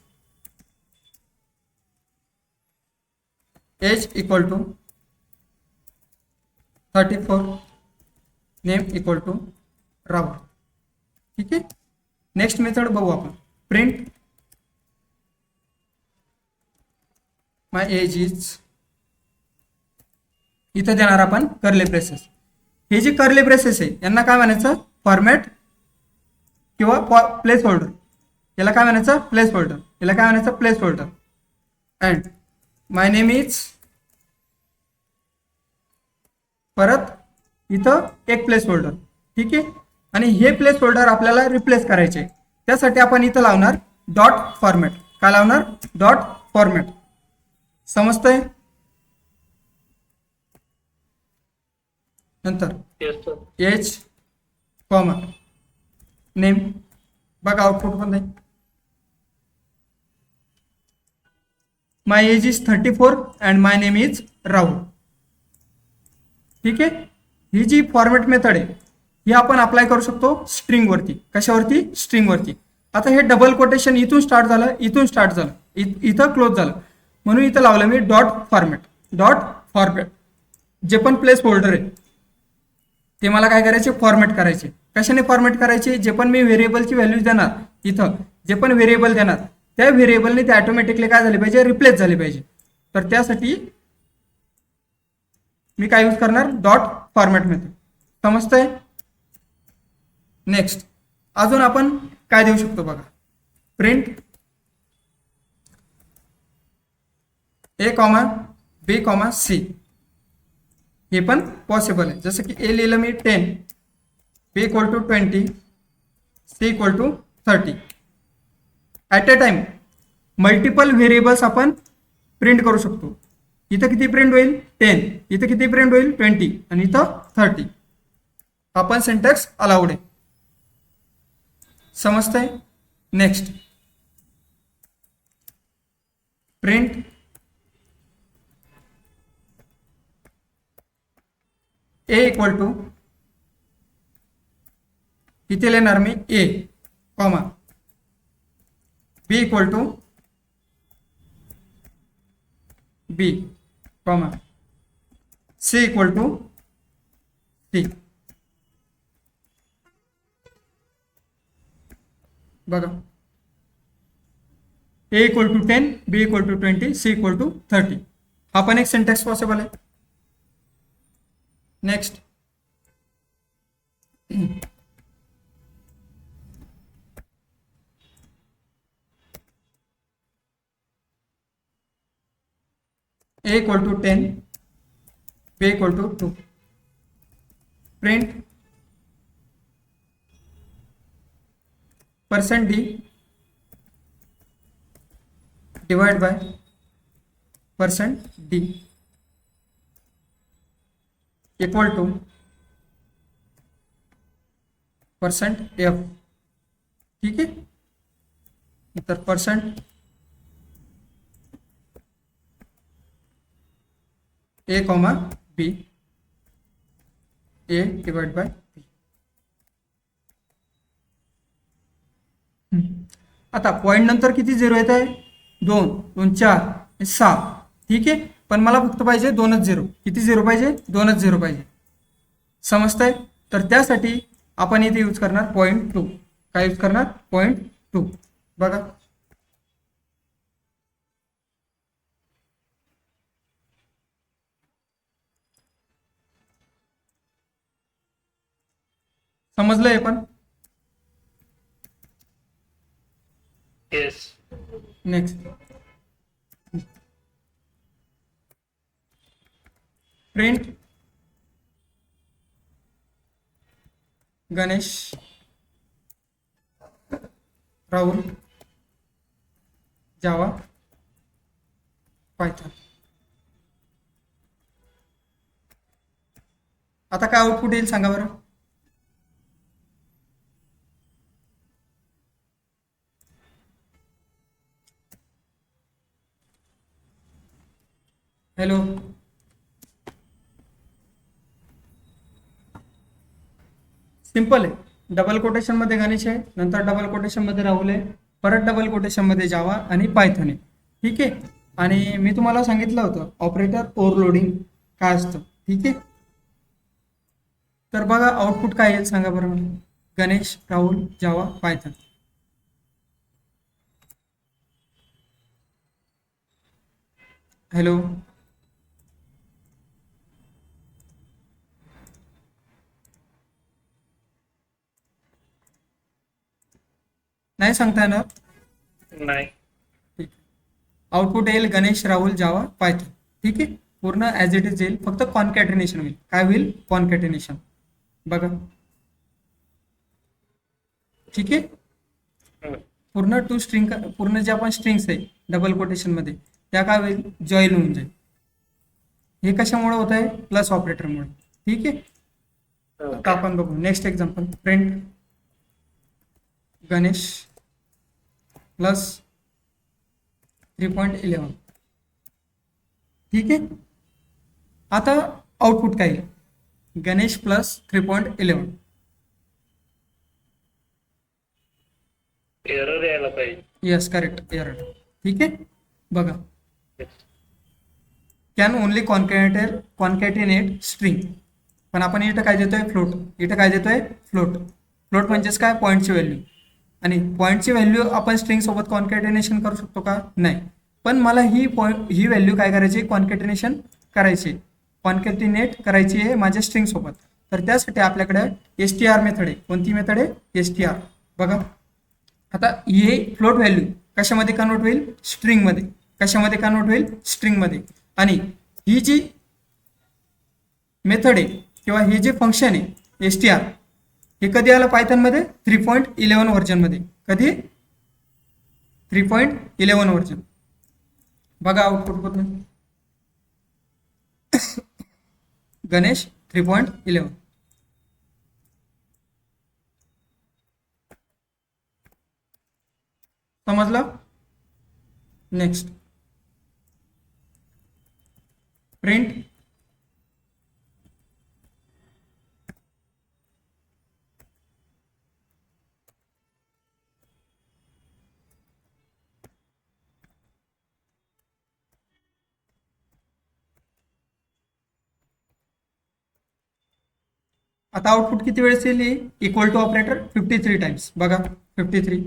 age = 34, name = Rahul. ठीक आहे, नेक्स्ट मेथड बघू आपण. प्रिंट माय एज इज, इथं देणार आपण कर्ली ब्रेसेस. हे जे कर्ली ब्रेसेस आहे यांना काय म्हणायचं? फॉर्मॅट किंवा प्लेस होल्डर. याला काय म्हणायचं? Place holder. याला काय म्हणायचं? Place holder. And my name is, परत इथं एक प्लेस होल्डर. ठीक आहे, आणि हे प्लेस होल्डर आपल्याला रिप्लेस करायचे. त्यासाठी आपण इथं लावणार डॉट फॉर्मॅट. काय लावणार? Dot format. समजतंय? नंतर yes sir. Age comma name. बघा आउटपुट मध्ये my age is 34 and my name is Rahul. ठीक आहे, ही जी फॉर्मॅट मेथड आहे ही आपण अप्लाय करू शकतो स्ट्रिंग वरती. कशावरती? स्ट्रिंग वरती. आता हे डबल कोटेशन इथून स्टार्ट झालं, इथून स्टार्ट झालं, इथं क्लोज झालं, म्हणून इथं लावलं मी डॉट फॉर्मॅट. Dot format. जे पण प्लेस होल्डर आहे ते मला काय करायचे? फॉर्मॅट करायचे. कशाने फॉर्मॅट करायचे? जे पण मी व्हेरिएबलची व्हॅल्यू देणार, इथं जे पण व्हेरिएबल देणार त्या व्हेरिएबलने ते ऑटोमॅटिकली काय झाले पाहिजे? रिप्लेस झाले पाहिजे. तर त्यासाठी मी काय यूज करणार? Dot format method. समजतंय? नेक्स्ट, अजून आपण काय देऊ शकतो बघा. Print A comma B comma C. हे पण पॉसिबल आहे. जसं की ए लिहिलं मी 10, B = 20, C = 30. At a time multiple variables आपण प्रिंट करू शकतो. इथं किती प्रिंट होईल? 10. इथं किती प्रिंट होईल? 20. आणि इथं 30. आपण सिंटॅक्स अलाउड आहे. समजतंय? नेक्स्ट, प्रिंट ए = इथे लिहिणार मी ए कॉमा बी = बी कॉमा सी = सी. बघा, ए = 10, बी = 20, सी = 30. हा पण एक सिंटॅक्स पॉसिबल आहे. Next, a = 10, b = 2. Print %d divide by %d equal to %f. ठीक आहे, तर a comma b, a divide by b. आता पॉइंट नंतर किती झिरो येत आहे? 2, 2, 4, 6. ठीक आहे, पण मला फक्त पाहिजे 2च झिरो. किती झिरो पाहिजे? 2च झिरो पाहिजे. समजतंय? तर त्यासाठी आपण इथे यूज करणार .2. काय यूज करणार? .2. बघा, समजलंय पण? Yes. Next print Ganesh Rahul Java Python. आता काय आउटपुट येईल सांगा बरं. हॅलो, सिंपल आहे. डबल कोटेशन मध्ये गणेश आहे, नंतर डबल कोटेशन मध्ये राहुल आहे, परत डबल कोटेशन मध्ये जावा आणि पायथन आहे. ठीक आहे. आणि मी तुम्हाला सांगितलं होतं ऑपरेटर ओव्हरलोडिंग काय असतं. ठीक आहे. तर बघा आउटपुट काय येईल सांगा बरं मला. Ganesh Rahul Java Python. Hello, नाही सांगता येणार. नाही. ठीक. आउटपुट येईल गणेश राहुल जावा पायथन. ठीक आहे. पूर्ण ॲज इट इज येईल, फक्त कॉन्कॅटिनेशन होईल. काय होईल? कॉन्कॅटिनेशन. बघा. ठीक आहे. हम्म. पूर्ण टू स्ट्रिंग, पूर्ण जे आपण स्ट्रिंग्स आहे डबल कोटेशन मध्ये त्या काय होईल? जॉईन होऊन जाईल. हे कशामुळे होत आहे? प्लस ऑपरेटरमुळे. ठीक आहे. आता आपण बघू next example. Print Ganesh plus 3.11. ठीक आहे. आता आउटपुट काय येईल? गणेश प्लस 3.11. एरर यायला पाहिजे. Yes, correct, error. ठीक आहे. बघा, Yes. Can only concatenate string. पण आपण इथं काय देतोय? फ्लोट. इथं काय देतोय? फ्लोट. फ्लोट म्हणजेच काय? पॉईंटची व्हॅल्यू. आणि पॉईंटची व्हॅल्यू आपण स्ट्रिंग सोबत कॉन्कॅटिनेशन करू शकतो का? नाही. पण मला ही व्हॅल्यू काय करायची? कॉन्कॅटिनेशन करायची, कॉन्कॅटिनेट करायची आहे माझ्या स्ट्रिंग सोबत. तर त्यासाठी आपल्याकडे str मेथड आहे. कोणती मेथड आहे? str. बघा, आता हे फ्लोट व्हॅल्यू कशामध्ये कन्वर्ट होईल? स्ट्रिंगमध्ये. कशामध्ये कन्वर्ट होईल? स्ट्रिंगमध्ये. आणि ही जी मेथड आहे किंवा हे जे फंक्शन आहे str, हे कधी आलं पायथनमध्ये? 3.11 व्हर्जनमध्ये. कधी? 3.11 व्हर्जन. बघा आउटपुट पूर्ण. गणेश 3.11. समजलं? नेक्स्ट प्रिंट आता आउटपुट किती वेळेस येईल? Equal to operator 53 times. बघा 53.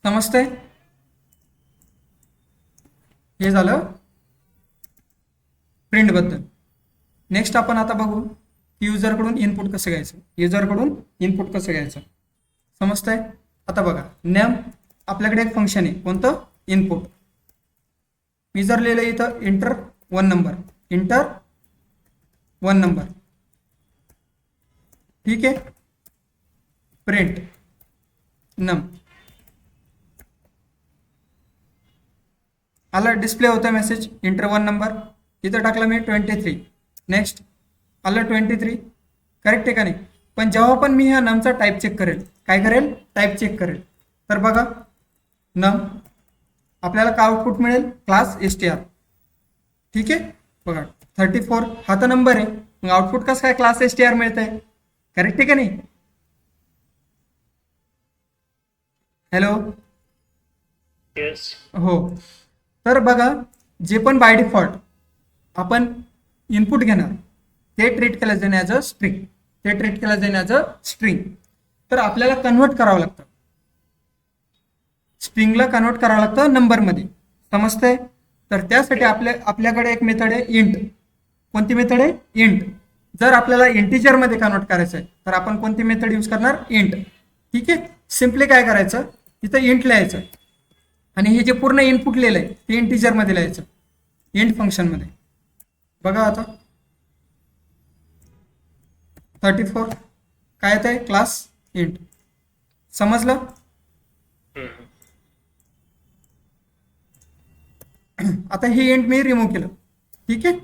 समजतंय? हे झालं प्रिंट बद्दल. नेक्स्ट आपण आता बघू की युजरकडून इनपुट कसं घ्यायचं. युजरकडून इनपुट कसं घ्यायचं समजतंय? आता बघा, नेम आपल्याकडे एक फंक्शन आहे. कोणतं? इनपुट. मी जर लिहिलं इथं इंटर 1 नंबर, इंटर 1 नंबर. ठीक आहे. प्रिंट नम आला, डिस्प्ले होता मेसेज इंटर 1 नंबर. इथं टाकलं मी 23. नेक्स्ट आलं 23. करेक्ट आहे का नाही? पण जेव्हा पण मी ह्या नमचा टाईप चेक करेल, काय करेल? टाईप चेक करेल. तर बघा नम आपल्याला काय आउटपुट मिळेल? Class str. ठीक आहे. बघा 34 हा तर नंबर आहे, मग आउटपुट कसं काय क्लास str मिळत आहे? करेक्ट आहे का नाही? Hello, yes. हो. तर बघा, जे पण बाय डिफॉल्ट आपण इनपुट घेणार ते ट्रीट केलं जाईल ॲज अ स्ट्रिंग. ते ट्रीट केलं जाईल ॲज अ स्ट्रिंग. तर आपल्याला कन्वर्ट करावं लागतं, स्ट्रिंगला कन्वर्ट करावं लागतं नंबरमध्ये. समजतंय? तर त्यासाठी आपल्याकडे एक मेथड आहे इंट. कोणती मेथड आहे? इंट. जर आपल्याला इंटिजरमध्ये कन्वर्ट करायचं आहे तर आपण कोणती मेथड यूज करणार? इंट. ठीक आहे. सिम्पली काय करायचं? इथं इंट लिहायचं आणि हे जे पूर्ण इनपुट लिहिलं आहे ते इंटिजरमध्ये लिहायचं इंट फंक्शनमध्ये. बघा आता 34 काय येत आहे क्लास इंट. समजलं. आता हे इंट मी रिमूव्ह केलं. ठीक आहे.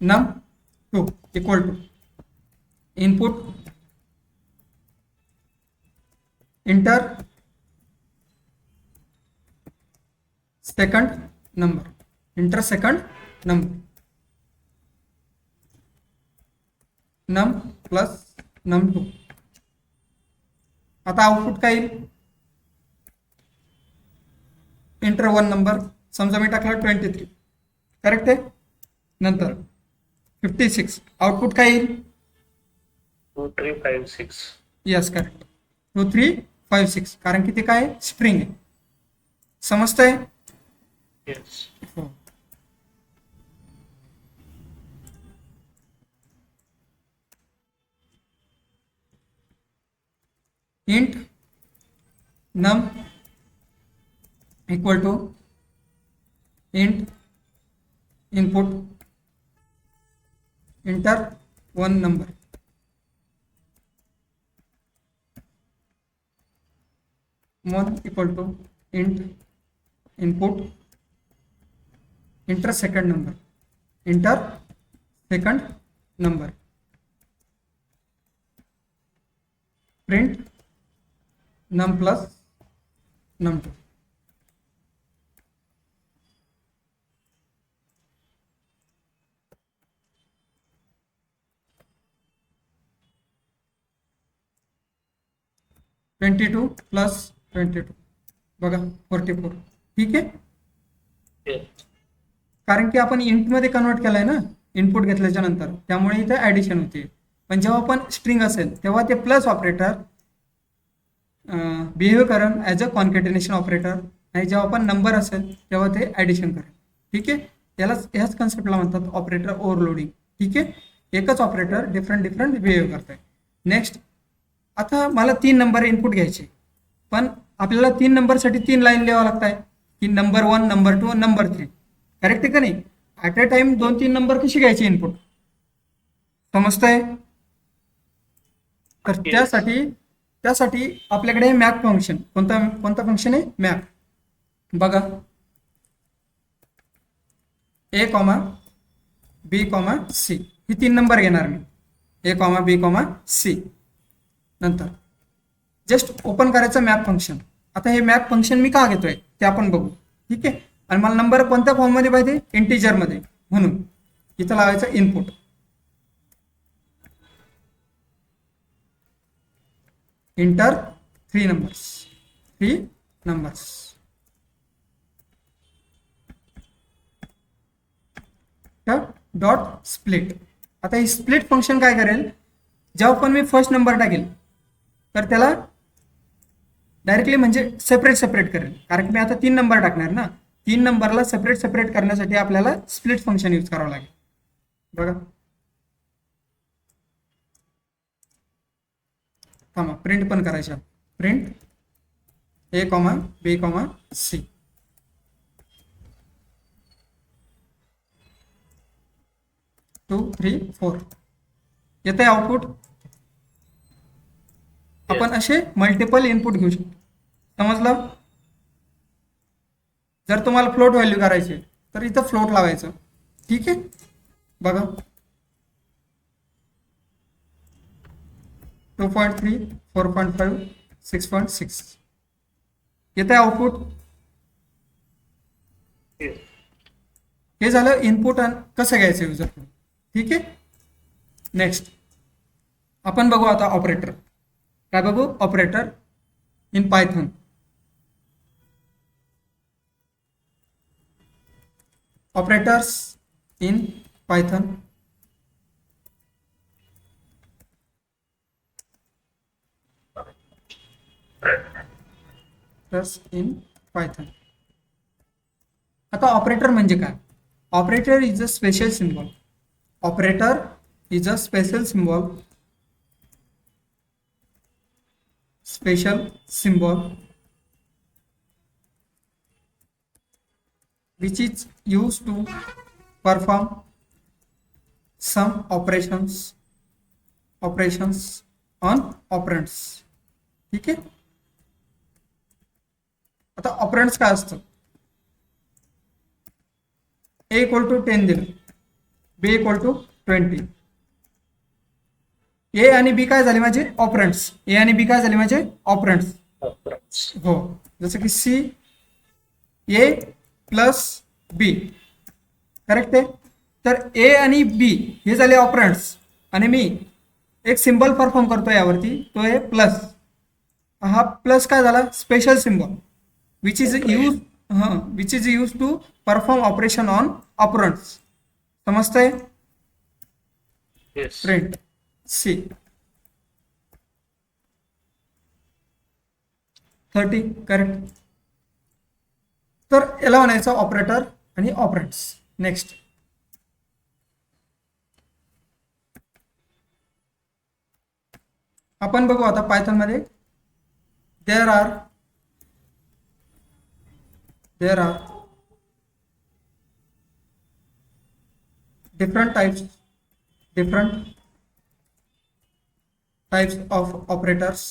num2 equal to input enter second number enter second number num plus num2. आता आउटपुट काय येईल इंटर वन नंबर समजा मी टाकला 23 करेक्ट आहे. नंतर 56 आउटपुट काय येईल 2356. यस करेक्ट 2356 कारण की ते काय स्ट्रिंग आहे. समजतंय. येस. हो. Int num equal to int input enter one number one equal to int input enter second number print num plus num2. Twenty two plus 22 बघा 44. ठीक आहे. येस. कारण की आपण इंटमध्ये कन्वर्ट केलंय ना इनपुट घेतल्याच्या नंतर त्यामुळे इथे ॲडिशन होते. पण जेव्हा आपण स्ट्रिंग असेल तेव्हा ते प्लस ऑपरेटर बिहेव करेल ॲज अ कॉन्कॅटिनेशन ऑपरेटर आणि जेव्हा आपण नंबर असेल तेव्हा ते ॲडिशन करेल. ठीक आहे. ह्याच कन्सेप्टला म्हणतात ऑपरेटर ओव्हरलोडिंग. ठीक आहे. एकच ऑपरेटर डिफरंट बिहेव करत आहे. नेक्स्ट आता मला 3 नंबर इनपुट घ्यायचे पण आपल्याला 3 नंबरसाठी 3 लाईन लिहावं लागत आहे की नंबर 1 नंबर 2 नंबर 3 करेक्ट आहे का नाही. ॲट अ टाइम 2-3 नंबर कशी घ्यायचे इनपुट समजतंय. तर त्यासाठी आपल्याकडे मॅप फंक्शन कोणता फंक्शन आहे मॅप. बघा A, B, C he 3 number घेणार मी A, B, C. नंतर जस्ट ओपन करायचं मॅप फंक्शन. आता हे मॅप फंक्शन मी का घेतोय ते आपण बघू. ठीक आहे. आणि मला नंबर कोणत्या फॉर्ममध्ये पाहिजे इंटिजरमध्ये म्हणून इथं लावायचं input inter 3 numbers dot split. आता ही स्प्लिट फंक्शन काय करेल जेव्हा पण मी फर्स्ट नंबर टाकेल तर त्याला डायरेक्टली म्हणजे सेपरेट करेल. कारण की मी आता 3 नंबर टाकणार ना 3 नंबरला सेपरेट करण्यासाठी आपल्याला स्प्लिट फंक्शन यूज करावं लागेल. बघा थांबा प्रिंट पण करायचं. Print A, B, C. Two 3 4 येते आउटपुट. आपण असे मल्टिपल इनपुट घेऊ शकतो. समजलं. जर तुम्हाला फ्लोट व्हॅल्यू करायची तर इथं फ्लोट लावायचं. ठीक आहे. बघा 2.3 4.5 6.6 येते आउटपुट. हे झालं इनपुट आणि कसं घ्यायचं युजर. ठीक आहे. नेक्स्ट आपण बघू आता ऑपरेटर. काय बघू operator in Python. Operators in Python. In Python. आता ऑपरेटर म्हणजे काय. Operator is a special symbol. special symbol which is used to perform some operations on operands. ठीक आहे. आता ऑपरंड्स काय असतं, a इक्वल टू 10 दिलं, b इक्वल टू 20. ए आणि बी काय झाले माझे ऑपरंड्स, ए आणि बी काय झाले माझे ऑपरंड्स. हो, जसं की सी ए प्लस बी, करेक्ट आहे. तर ए आणि बी हे झाले ऑपरंड्स आणि मी एक सिम्बॉल परफॉर्म करतो यावरती, तो आहे प्लस. हा प्लस काय झाला, special symbol which is use to perform operation on operands. समजतंय. Print c 30, correct. तर याला म्हणायचं ऑपरेटर आणि ऑपरंड्स. नेक्स्ट आपण बघू आता पायथन मध्ये there are different types of operators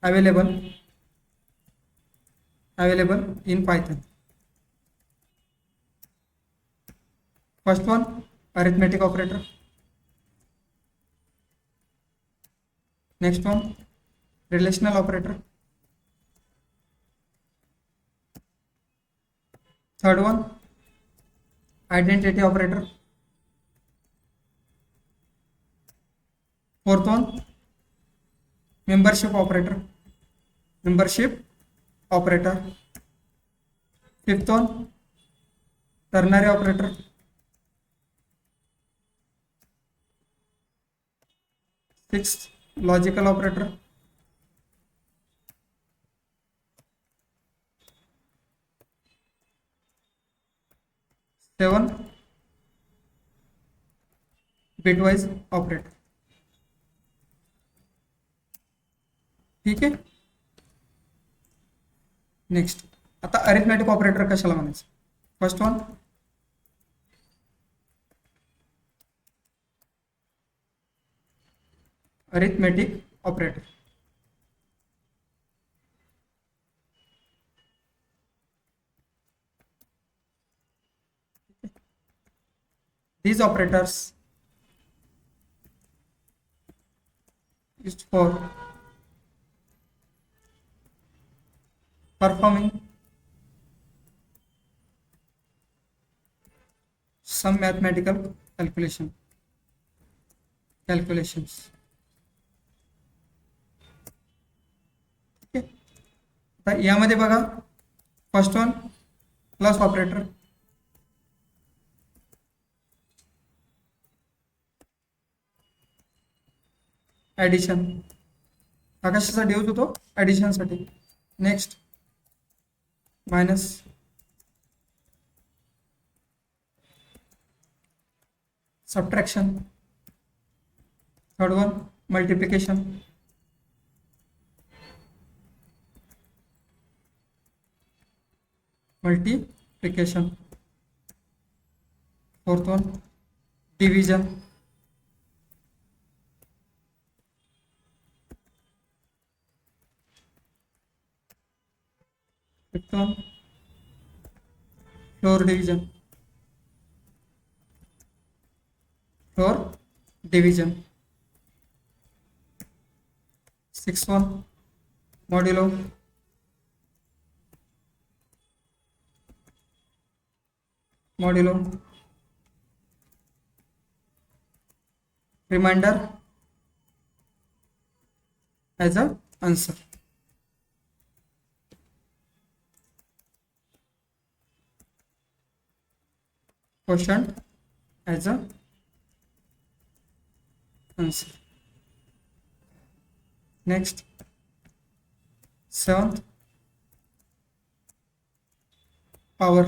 available in Python. First one, arithmetic operator. Next one, relational operator. Third one, identity operator. Fourth one, membership operator. Fifth one, ternary operator. Sixth, logical operator. Seven, bitwise operator. ठीक आहे. Next आता arithmetic operator कशाला म्हणायचं. First one, arithmetic operator. These operators used for performing some mathematical calculations. Okay. आता यामध्ये बघा, first one plus operator, addition. हा कशासाठी यूज होतो, ॲडिशनसाठी. Next minus, subtraction. Third one multiplication. Fourth one division. Fifth one floor division. Sixth one modulo. Remainder as a answer. Question as a answer. Next seventh, power.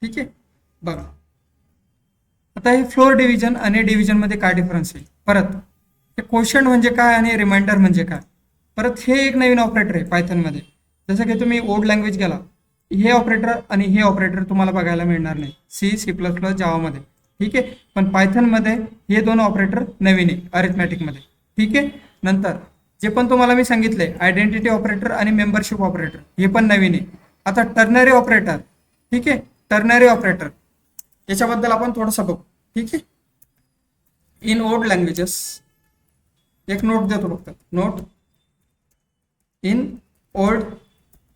ठीक आहे. बघा आता हे floor division आणि डिव्हिजन मध्ये काय डिफरन्स आहे. परत हे क्वोशंट म्हणजे काय आणि रिमाइंडर म्हणजे काय. परत हे एक नवीन ऑपरेटर आहे पायथन मध्ये. जसं की तुम्ही ओल्ड लँग्वेज गेला, हे ऑपरेटर आणि हे ऑपरेटर तुम्हाला बघायला मिळणार नाही C जावामध्ये. ठीक आहे, पण पायथन मध्ये हे दोन ऑपरेटर नवीन आहे अरिथमॅटिक मध्ये. ठीक आहे, नंतर जे पण तुम्हाला मी सांगितले आयडेंटिटी ऑपरेटर आणि मेंबरशिप ऑपरेटर हे पण नवीन आहे. आता टर्नरी ऑपरेटर, ठीक आहे, टर्नरी ऑपरेटर याच्याबद्दल आपण थोडंसं बघू. ठीक आहे, इन ओल्ड लँग्वेजेस एक नोट देतो फक्त, note in old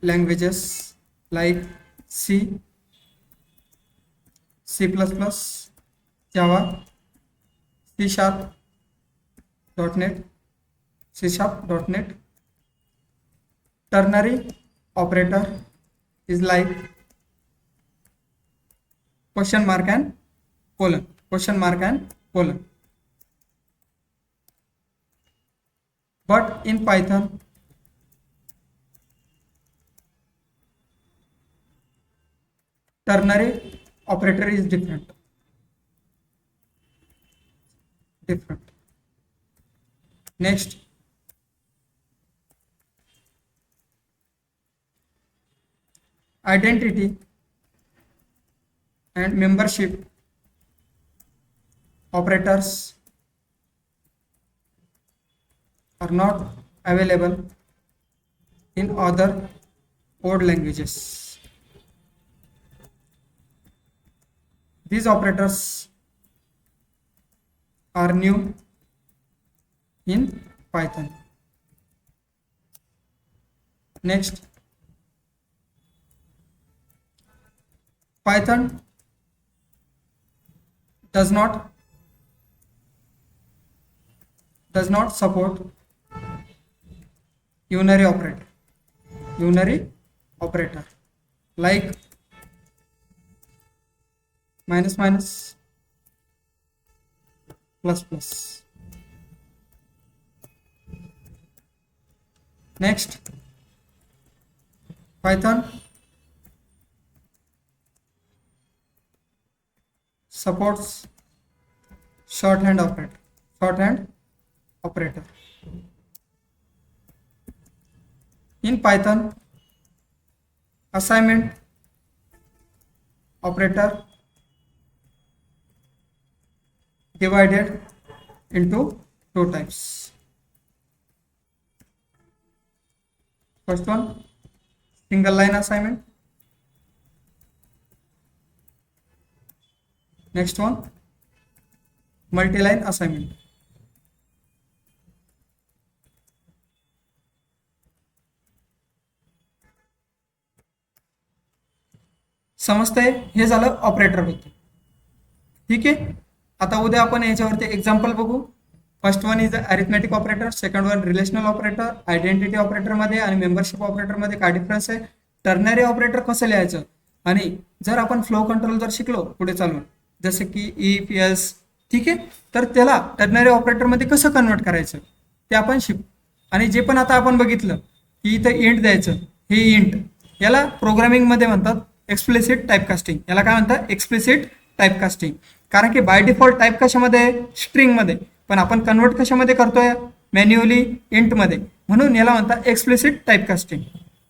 languages like C++, Java, C#.net, ternary operator is like question mark and colon. But in Python, ternary operator is different. Next, identity and membership operators are not available in other old languages. These operators are new in Python. Next, Python does not support unary operator like minus minus, plus plus. Next, Python supports shorthand operator. In Python, assignment operator divided into two types. First one, single line assignment. Next one, multi-line assignment. समजतंय? हे झालं operator बद्दल. ठीक आहे, आता उद्या आपण याच्यावरती एक्झाम्पल बघू. First one is arithmetic operator, second one relational operator, identity operator मध्ये आणि मेंबरशिप ऑपरेटर मध्ये काय डिफरन्स आहे, टर्नरी ऑपरेटर कसं लिहायचं, आणि जर आपण फ्लो कंट्रोल जर शिकलो पुढे चालून जसे की इफ एल्स, ठीक आहे, तर त्याला टर्नरी ऑपरेटर मध्ये कसं कन्वर्ट करायचं ते आपण शिकू. आणि जे पण आता आपण बघितलं की इथं इंट द्यायचं, हे इंट याला प्रोग्रामिंग मध्ये म्हणतात एक्सप्लिसिट टाइपकास्टिंग. याला काय म्हणतात, एक्सप्लिसिट टाइपकास्टिंग. कारण की बाय डिफॉल्ट टाइप कशामध्ये, स्ट्रिंग मध्ये, पण आपण कन्वर्ट कशामध्ये करतोय, मॅन्युअली इंट मध्ये, म्हणून याला म्हणतात एक्सप्लिसिट टाइपकास्टिंग.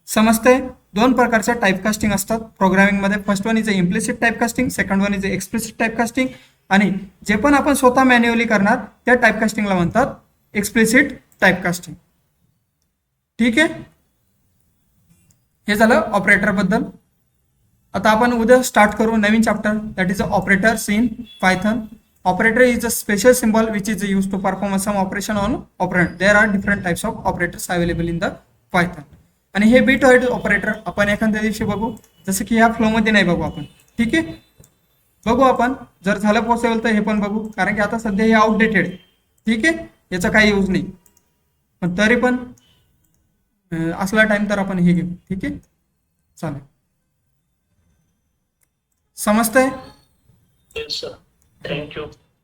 समजतंय? दोन प्रकारच्या टाइपकास्टिंग असतात प्रोग्रामिंग मध्ये. First one is implicit typecasting, second one is explicit typecasting. आणि जे पण आपण स्वतः मॅन्युअली करणार त्या टाइपकास्टिंगला म्हणतात एक्सप्लिसिट टाइपकास्टिंग. ठीक आहे, हे झालं ऑपरेटर बद्दल. आता आपण उद्या स्टार्ट करू नवीन chapter, that is operators in Python. Operator is a special symbol which is used to perform some operation on operand. There are different types of operators available in the Python. आणि हे bit operator आपण एखाद्या दिवशी बघू, जसं की ह्या flow मध्ये नाही बघू आपण. ठीक आहे, बघू आपण, जर झालं पॉसिबल तर हे पण बघू, कारण की आता सध्या हे आउटडेटेड आहे. ठीक आहे, याचा काही यूज नाही, पण तरी पण असला टाइम तर आपण हे घेऊ. ठीक आहे, चालेल. समजतंय? Yes, sir. Thank you.